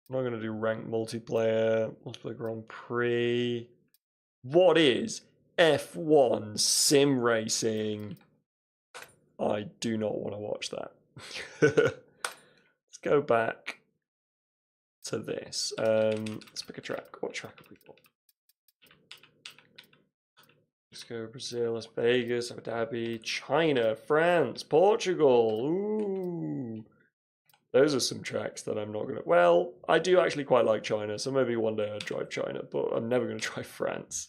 I'm not going to do ranked multiplayer Grand Prix. What is F1 sim racing? I do not want to watch that. Let's go back to this. Let's pick a track. What track have we got? Let's go Brazil, Las Vegas, Abu Dhabi, China, France, Portugal. Ooh. Those are some tracks that I'm not going to... Well, I do actually quite like China, so maybe one day I'll drive China, but I'm never going to drive France.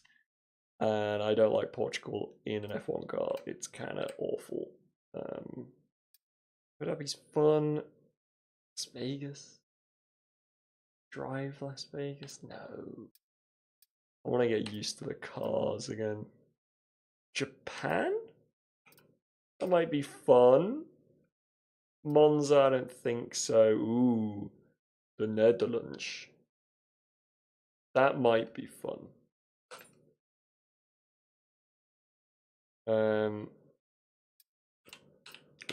And I don't like Portugal in an F1 car. It's kind of awful. Abu Dhabi's fun. Las Vegas? Drive Las Vegas? No. I want to get used to the cars again. Japan? That might be fun. Monza, I don't think so. Ooh, the Netherlands. That might be fun.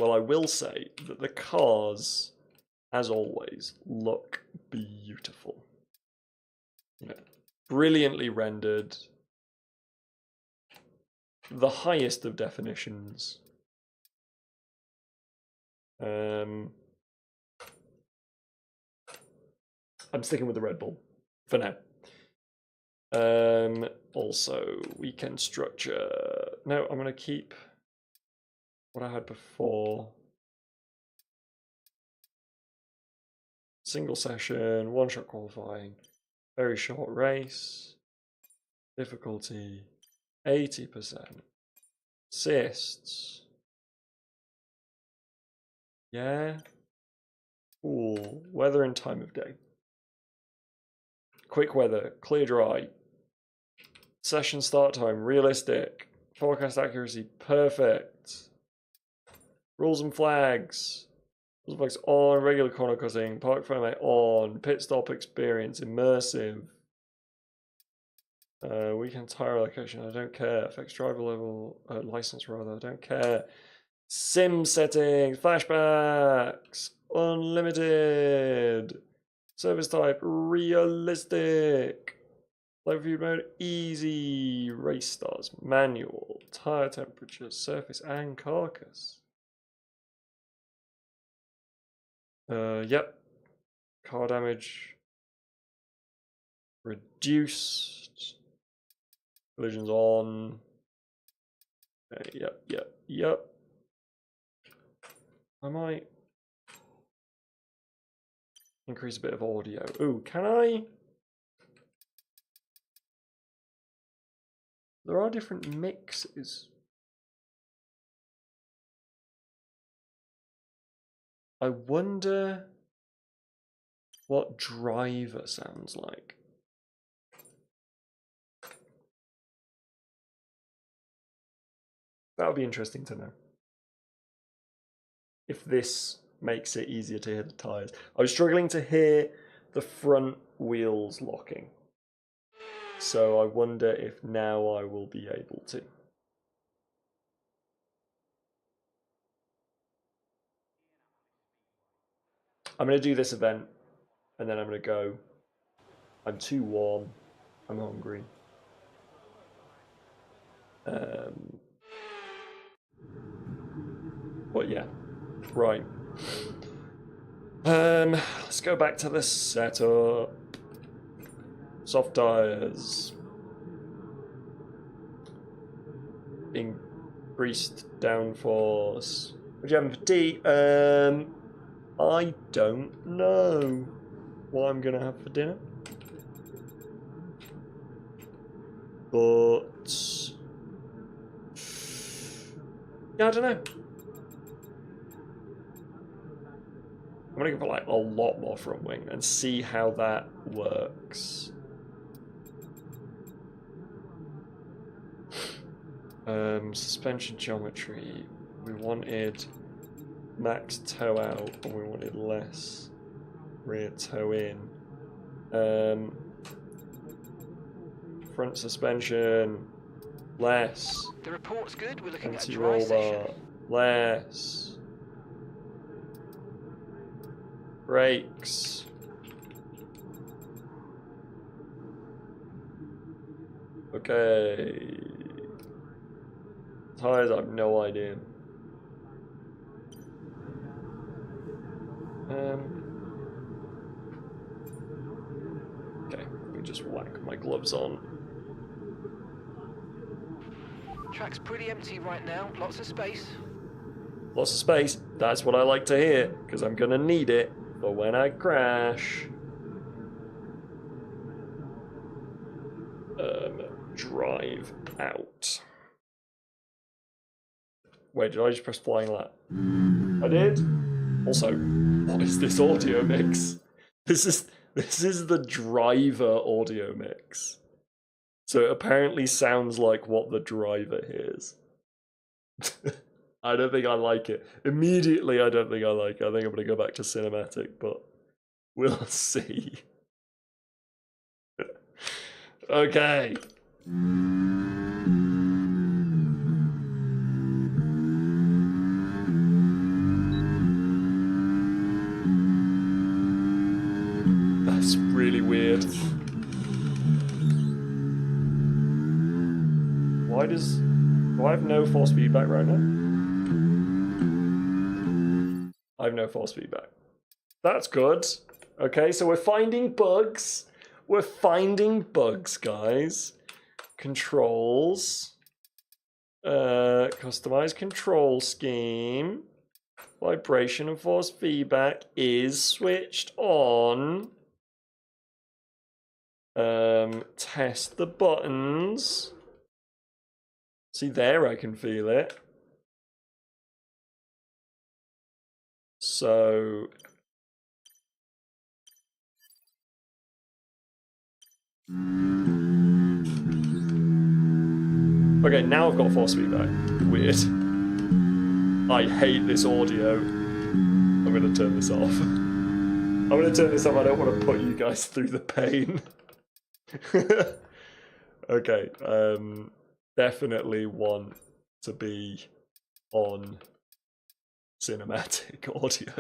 Well, I will say that the cars, as always, look beautiful. You know, brilliantly rendered. The highest of definitions. I'm sticking with the Red Bull for now. Also, weekend structure. No, I'm going to keep what I had before. Single session, one-shot qualifying, very short race, difficulty 80%, assists. Yeah. Cool. Weather and time of day. Quick weather, clear dry. Session start time, realistic. Forecast accuracy, perfect. Rules and flags. Rules and flags on, regular corner cutting, park firmware on, pit stop experience, immersive. Weekend tire allocation, I don't care. Affects driver level, license rather, I don't care. Sim settings, flashbacks, unlimited. Service type, realistic. Live view mode, easy. Race stars, manual. Tire temperature, surface and carcass. Yep. Car damage. Reduced. Collisions on. Yep. I might increase a bit of audio. Ooh, can I? There are different mixes. I wonder what driver sounds like. That would be interesting to know. If this makes it easier to hear the tyres. I was struggling to hear the front wheels locking. So I wonder if now I will be able to. I'm going to do this event and then I'm going to go. I'm too warm. I'm hungry. But yeah, right. Let's go back to the setup. Soft tires. Increased downforce. What do you have for tea? I don't know what I'm gonna have for dinner. But yeah, I don't know. I'm gonna go for like a lot more front wing and see how that works. Suspension geometry. We wanted max toe out and we wanted less rear toe in. Front suspension, less. The report's good. We're looking at a Anti-roll dry session. bar, less. Brakes. Okay. Tires, I have no idea. my gloves on. Track's pretty empty right now. Lots of space. Lots of space. That's what I like to hear, because I'm gonna need it for when I crash. Drive out. Wait, did I just press flying lap? I did. Also, what is this audio mix? This is the driver audio mix. So it apparently sounds like what the driver hears. I don't think I like it. Immediately, I don't think I like it. I think I'm going to go back to cinematic, but we'll see. Okay. That's really weird. Do I have no force feedback right now? I have no force feedback. That's good. Okay, so we're finding bugs. We're finding bugs, guys. Controls. Customize control scheme. Vibration and force feedback is switched on. Test the buttons. See, there I can feel it. So okay, now I've got force feedback. Weird. I hate this audio. I'm gonna turn this off. I'm gonna turn this off. I don't want to put you guys through the pain. Okay, definitely want to be on cinematic audio.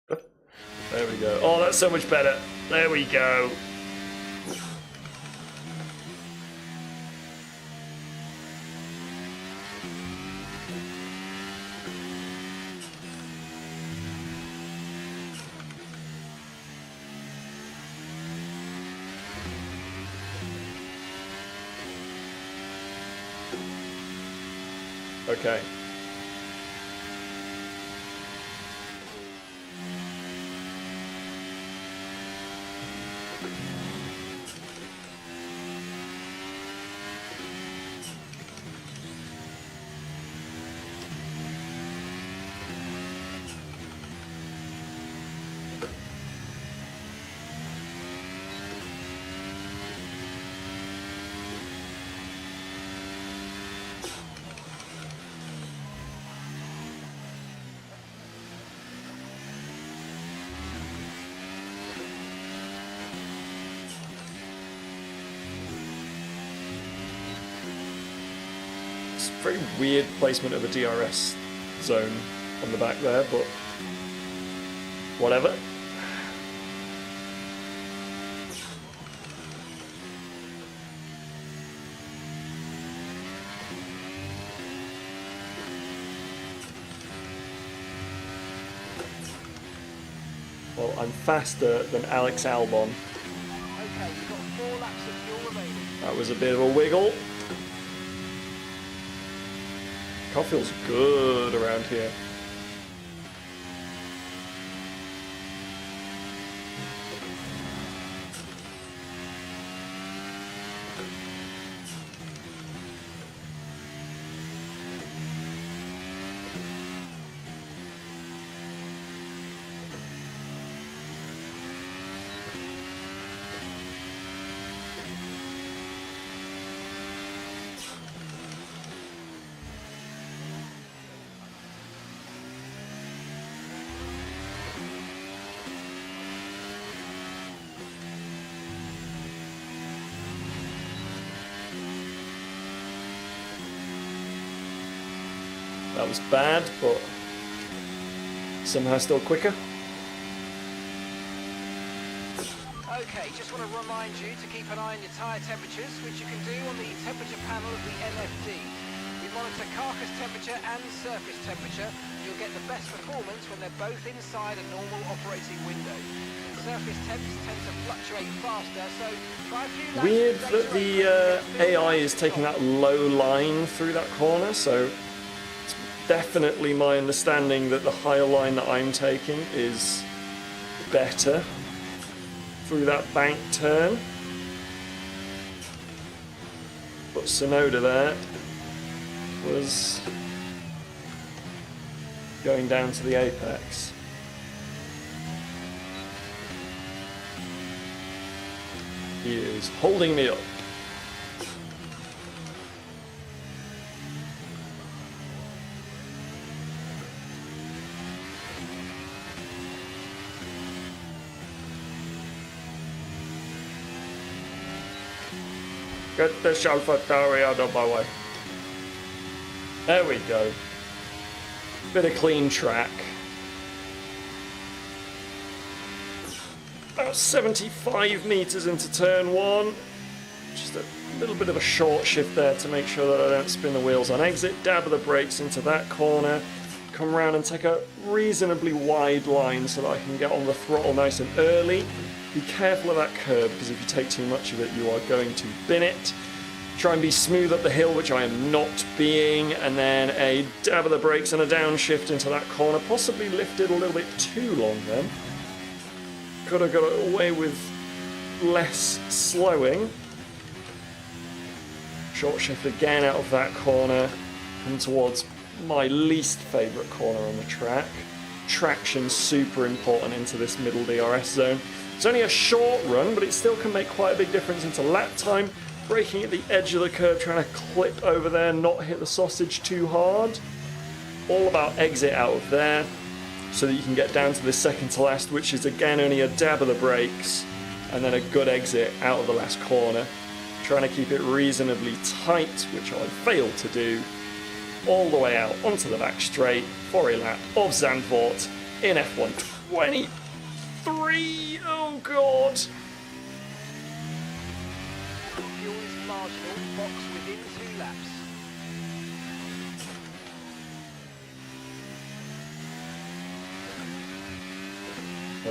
There we go. Oh, that's so much better. There we go. Okay. Very weird placement of a DRS zone on the back there, but whatever. Well, I'm faster than Alex Albon. Okay, you've got 4 laps of fuel remaining. That was a bit of a wiggle. Car feels good around here. That was bad, but somehow still quicker. Okay, just want to remind you to keep an eye on your tyre temperatures, which you can do on the temperature panel of the MFD. We monitor to carcass temperature and surface temperature. You'll get the best performance when they're both inside a normal operating window. Surface temps tend to fluctuate faster, so try a few laps Weird with that data the AI is taking that low line through that corner, so it's definitely my understanding that the higher line that I'm taking is better through that bank turn. But Sonoda there was going down to the apex. He is holding me up. Get the Shalfatari out of my way. There we go. Bit of clean track. About 75 meters into turn one. Just a little bit of a short shift there to make sure that I don't spin the wheels on exit. Dab of the brakes into that corner. Come around and take a reasonably wide line so that I can get on the throttle nice and early. Be careful of that curb, because if you take too much of it, you are going to bin it. Try and be smooth up the hill, which I am not being, and then a dab of the brakes and a downshift into that corner. Possibly lifted a little bit too long then. Could have got away with less slowing. Short shift again out of that corner, and towards my least favourite corner on the track. Traction super important into this middle DRS zone. It's only a short run, but it still can make quite a big difference into lap time. Braking at the edge of the curve, trying to clip over there, not hit the sausage too hard. All about exit out of there, so that you can get down to the second to last, which is again only a dab of the brakes, and then a good exit out of the last corner. Trying to keep it reasonably tight, which I failed to do, all the way out onto the back straight for a lap of Zandvoort in F1 23. Oh god! Fuel is marginal, box within 2 laps.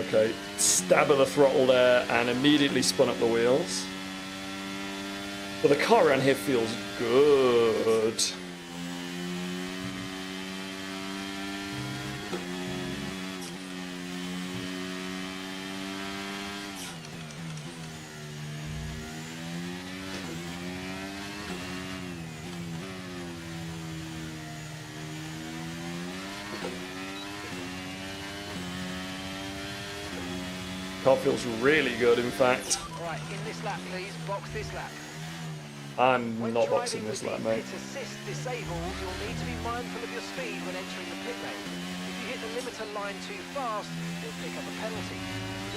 Okay, stab of the throttle there and immediately spun up the wheels. But the car around here feels good. Car feels really good, in fact. Right, in this lap, please. Box this lap. I'm When not driving boxing this with lap, the mate. pit assist disabled, you'll need to be mindful of your speed when entering the pit lane. If you hit the limiter line too fast, you'll pick up a penalty.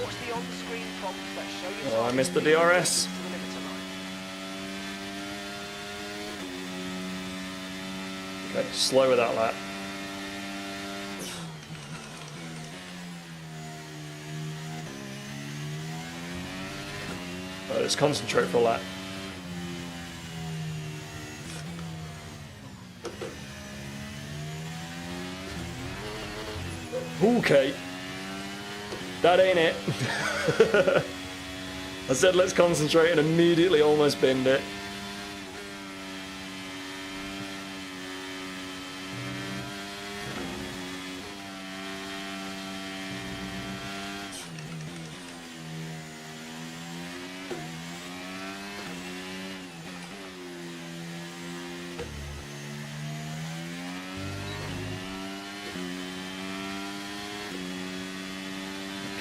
Watch the on-screen prompts that show you. Oh, I missed the DRS. To the limiter line. Okay, slow with that lap. Let's concentrate for a lap. Okay. That ain't it. I said let's concentrate and immediately almost binned it.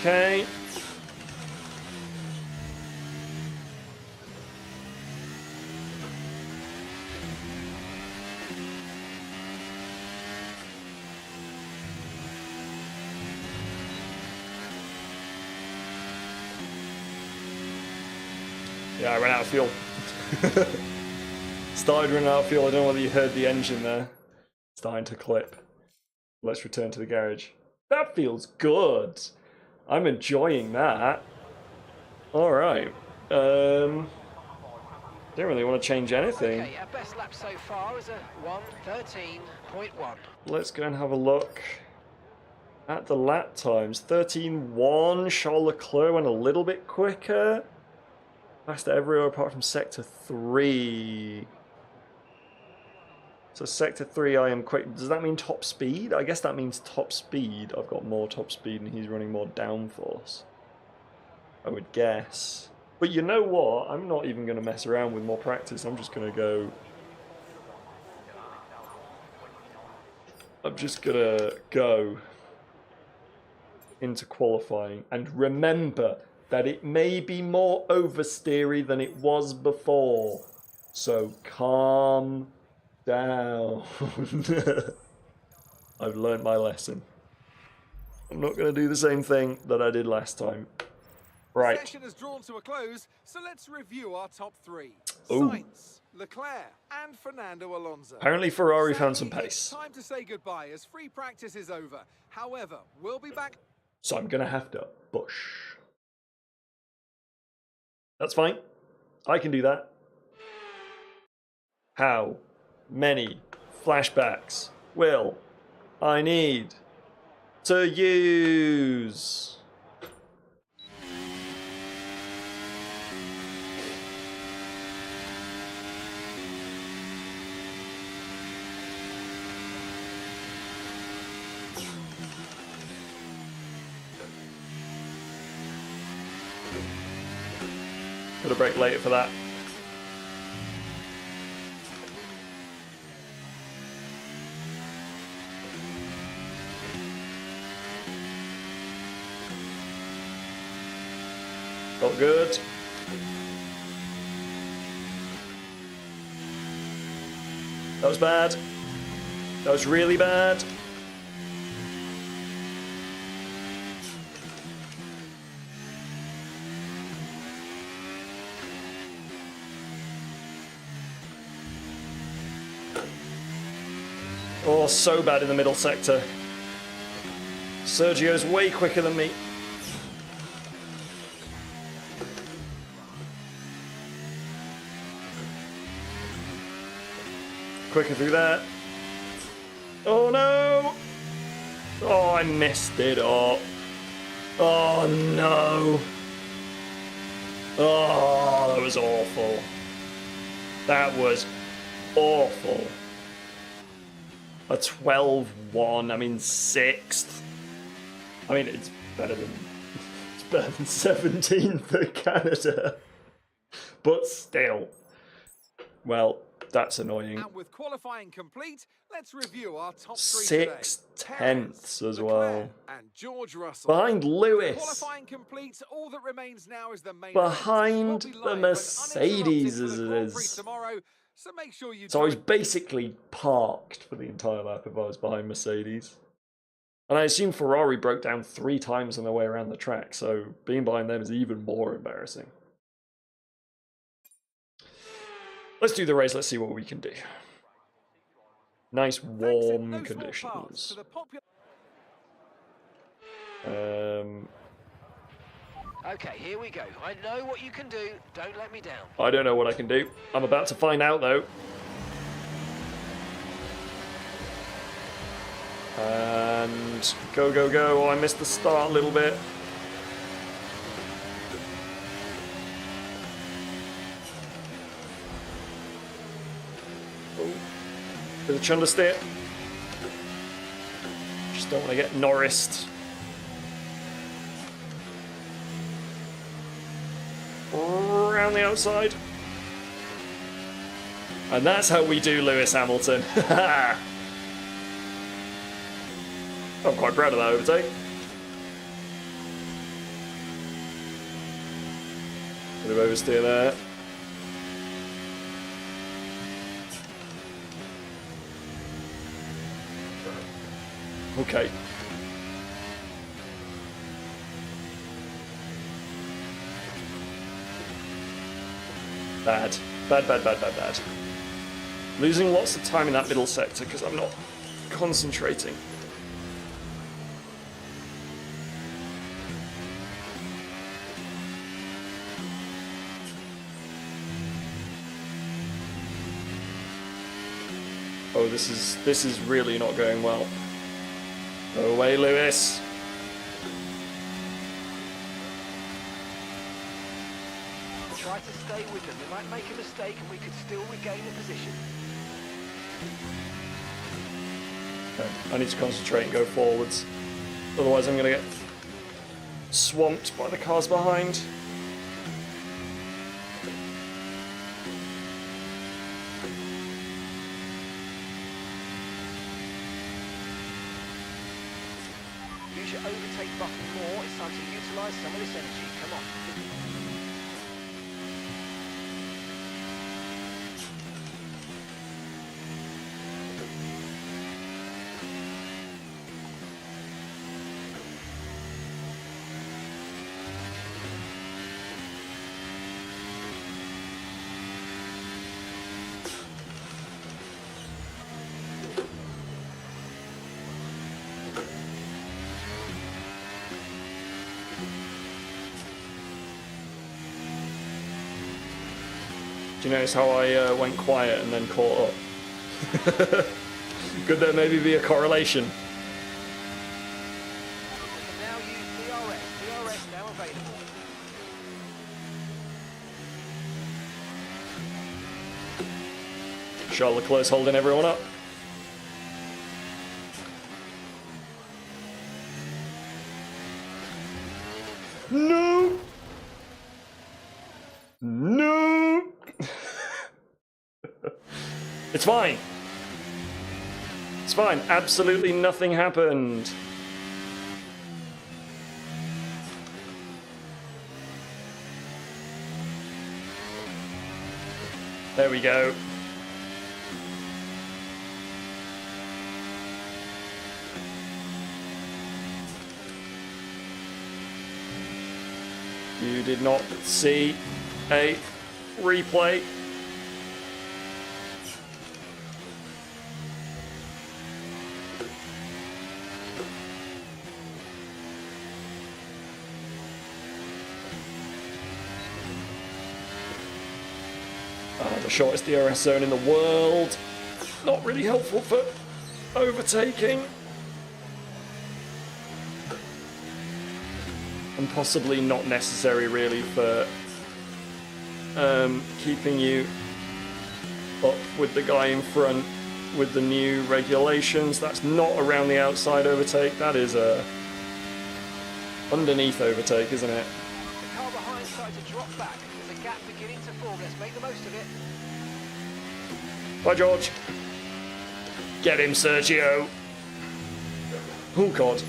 Okay. Yeah, I ran out of fuel. Started running out of fuel. I don't know whether you heard the engine there. Starting to clip. Let's return to the garage. That feels good. I'm enjoying that. Alright. Don't really want to change anything. Okay, our best lap so far is a 1:13.1. Let's go and have a look at the lap times. 13.1. Charles Leclerc went a little bit quicker. Faster everywhere apart from sector 3. So sector 3 I am quick. Does that mean top speed? I guess that means top speed. I've got more top speed and he's running more downforce, I would guess. But you know what? I'm not even going to mess around with more practice. I'm just going to go... I'm just going to go into qualifying. And remember that it may be more oversteery than it was before. So calm down. I've learnt my lesson. I'm not going to do the same thing that I did last time. Right. The session has drawn to a close, so let's review our top 3. Ooh. Sainz, Leclerc, and Fernando Alonso. Apparently Ferrari found Sadly, some it's pace. time to say goodbye as free practice is over. However, we'll be back. So I'm going to have to push. That's fine. I can do that. How many flashbacks will I need to use? Got a break later for that. Felt good. That was bad. That was really bad. Oh, so bad in the middle sector. Sergio's way quicker than me. Quicker through that. Oh no! Oh, I messed it up. Oh no! Oh, that was awful. That was awful. A 12-1, I'm in 6th. I mean, it's better than 17th for Canada. But still. Well, that's annoying. And with qualifying complete, let's review our top 3 6 today. tenths as Leclerc, well. and George Russell. Behind Lewis. Qualifying complete, all that remains now is the main Behind event. We'll be the live and Mercedes uninterrupted as for it the Grand Prix is. tomorrow, so make sure you So I was join- basically parked for the entire lap if I was behind Mercedes. And I assume Ferrari broke down 3 times on their way around the track, so being behind them is even more embarrassing. Let's do the race, let's see what we can do. Nice Thanks in warm no small part conditions. to the popular- Okay, here we go. I know what you can do. Don't let me down. I don't know what I can do. I'm about to find out though. And go, go, go. Oh, I missed the start a little bit. Oh, bit of chunder steer. Just don't want to get Norris'd. Around the outside. And that's how we do Lewis Hamilton. I'm quite proud of that overtake. Bit of oversteer there. Okay. Bad. Bad, bad, bad, bad, bad. Losing lots of time in that middle sector because I'm not concentrating. Oh, this is really not going well. Go away, Lewis. Try to stay with them. They might make a mistake and we could still regain the position. Okay, I need to concentrate and go forwards. Otherwise I'm going to get swamped by the cars behind. Use your overtake button more. It's time to utilise some of this energy. Come on. Do you notice how I went quiet and then caught up? Could there maybe be a correlation? You can now use DRS. DRS now available. Charles Leclerc's holding everyone up. No! No! It's fine. It's fine. Absolutely nothing happened. There we go. You did not see a replay. The shortest DRS zone in the world. Not really helpful for overtaking. And possibly not necessary really for keeping you up with the guy in front with the new regulations. That's not around the outside overtake, that is a underneath overtake, isn't it? The car behind started to drop back. There's a gap beginning to form. Let's make the most of it. Bye, George. Get him, Sergio. Oh, God.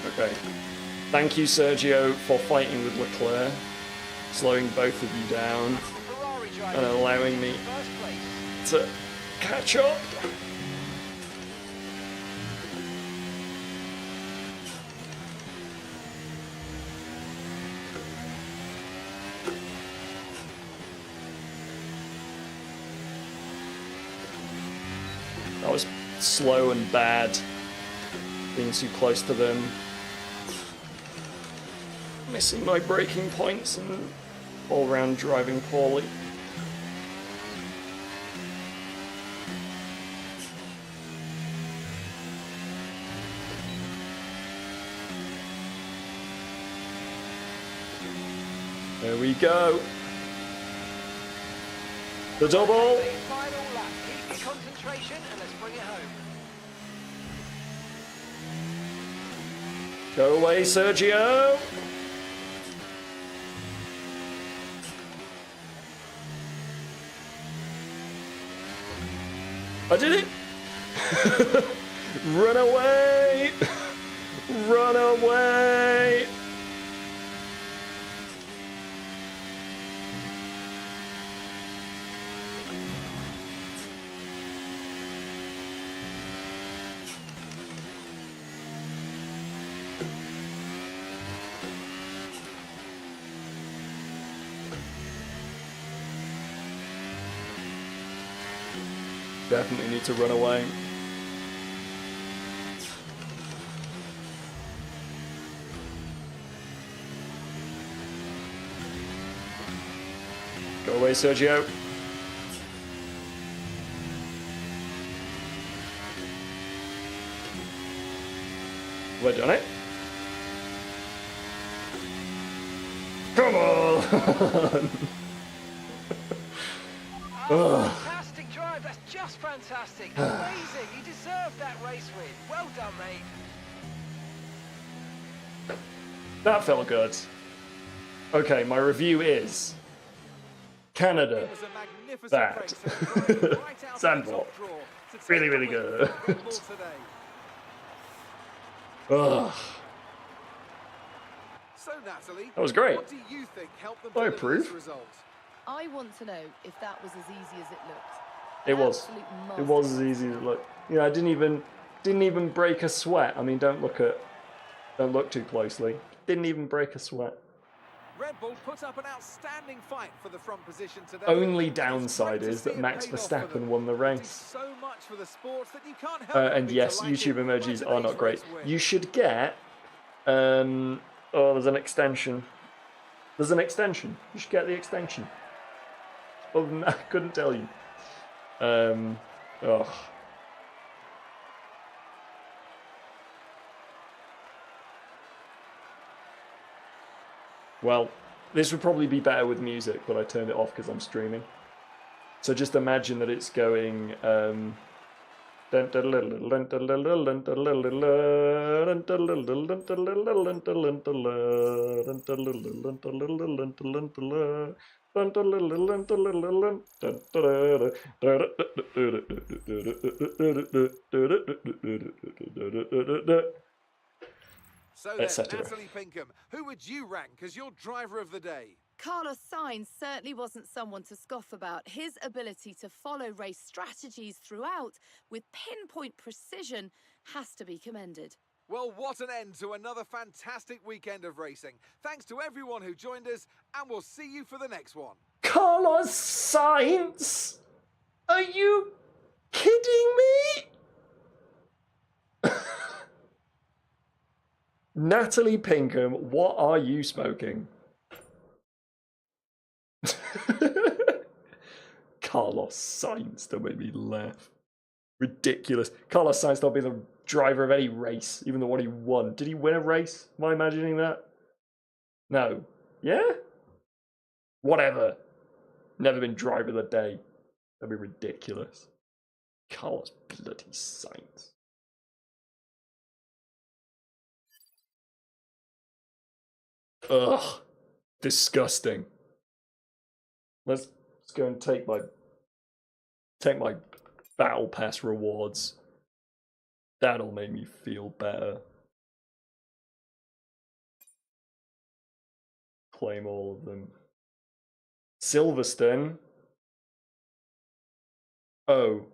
Okay. Thank you, Sergio, for fighting with Leclerc, slowing both of you down, Ferrari driver and allowing me first place. to catch up. That was slow and bad, being too close to them. Missing my braking points and all round driving poorly. There we go. The double. Final lap. Keep your concentration and let's bring it home. Go away, Sergio. I did it! Run away! Run away! Definitely need to run away. Go away, Sergio. We've done it. Come on! Oh, fantastic drive. That's just fantastic. Amazing. You deserve that race win. Well done, mate. That felt good. Okay, my review is Canada. It was a magnificent Bad. race and driving right out of the Sandball. top draw to take Really, the really win good. for Red Bull today. Ugh. So, Natalie, That was great. what do you think helped them I deliver approve. this result? I want to know if that was as easy as it looked. It was. Absolute It was as masterclass. easy as it looked. You know, I didn't even break a sweat. I mean, don't look too closely. Didn't even break a sweat. Red Bull put up an outstanding fight for the front position today. Only It's downside great to is see that it Max paid off for Verstappen them. won the They did race. so much for the sport that you can't help but And be yes, delighted YouTube by emojis are today's not great. race win. You should get. Oh, there's an extension. There's an extension. You should get the extension. Other than that, I couldn't tell you. Oh. Well, this would probably be better with music, but I turned it off because I'm streaming. So just imagine that it's going. So then, etc. Natalie Pinkham, who would you rank as your driver of the day? Carlos Sainz certainly wasn't someone to scoff about. His ability to follow race strategies throughout with pinpoint precision has to be commended. Well, what an end to another fantastic weekend of racing. Thanks to everyone who joined us, and we'll see you for the next one. Carlos Sainz? Are you kidding me? Natalie Pinkham, what are you smoking? Carlos Sainz, that made me laugh. Ridiculous. Carlos Sainz not be the driver of any race, even the one he won. Did he win a race? Am I imagining that? No. Yeah? Whatever. Never been driver of the day. That'd be ridiculous. Carlos bloody Sainz. Ugh. Disgusting. Let's go and take my battle pass rewards. That'll make me feel better. Claim all of them. Silverstone. Oh.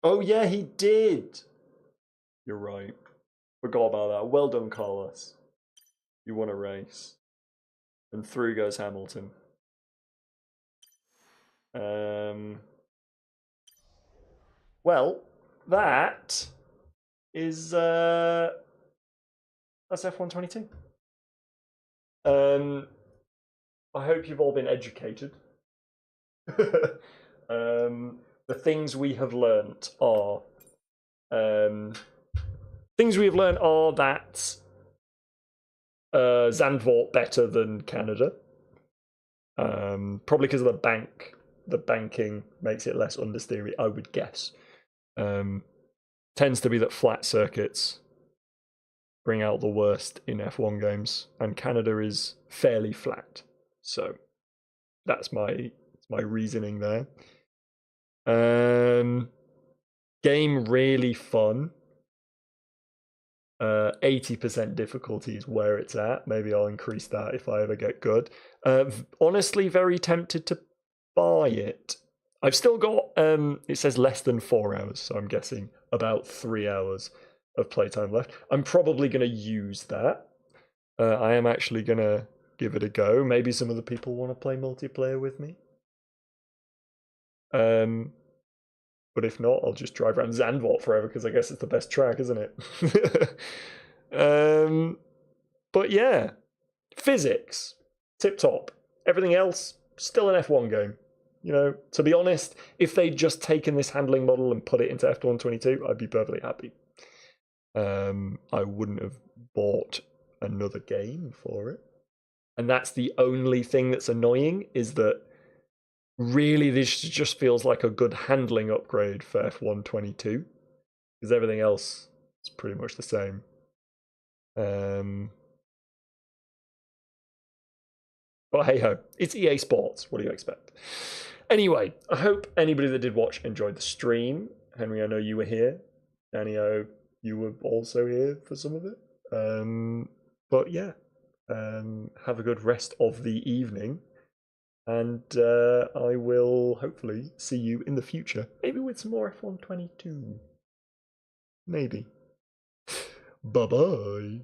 Oh yeah, he did. You're right. Forgot about that. Well done, Carlos. You won a race. And through goes Hamilton. Well, that is that's F122. I hope you've all been educated. The things we have learnt are that Zandvoort better than Canada. Probably because of the banking makes it less understeery, I would guess. Tends to be that flat circuits bring out the worst in F1 games, and Canada is fairly flat. So that's my reasoning there. Game really fun. 80% difficulty is where it's at. Maybe I'll increase that if I ever get good. Honestly, very tempted to buy it. I've still got, it says less than 4 hours, so I'm guessing about 3 hours of playtime left. I'm probably going to use that. I am actually going to give it a go. Maybe some of the people want to play multiplayer with me. But if not, I'll just drive around Zandvoort forever because I guess it's the best track, isn't it? But yeah, physics, tip top. Everything else, still an F1 game. You know, to be honest, if they'd just taken this handling model and put it into F1 22, I'd be perfectly happy. I wouldn't have bought another game for it. And that's the only thing that's annoying, is that really this just feels like a good handling upgrade for F1 22, because everything else is pretty much the same. But hey ho, it's EA Sports. What do you expect? Anyway, I hope anybody that did watch enjoyed the stream. Henry, I know you were here. Danny, I hope you were also here for some of it. But yeah, have a good rest of the evening. And I will hopefully see you in the future. Maybe with some more F1 22. Maybe. Bye-bye.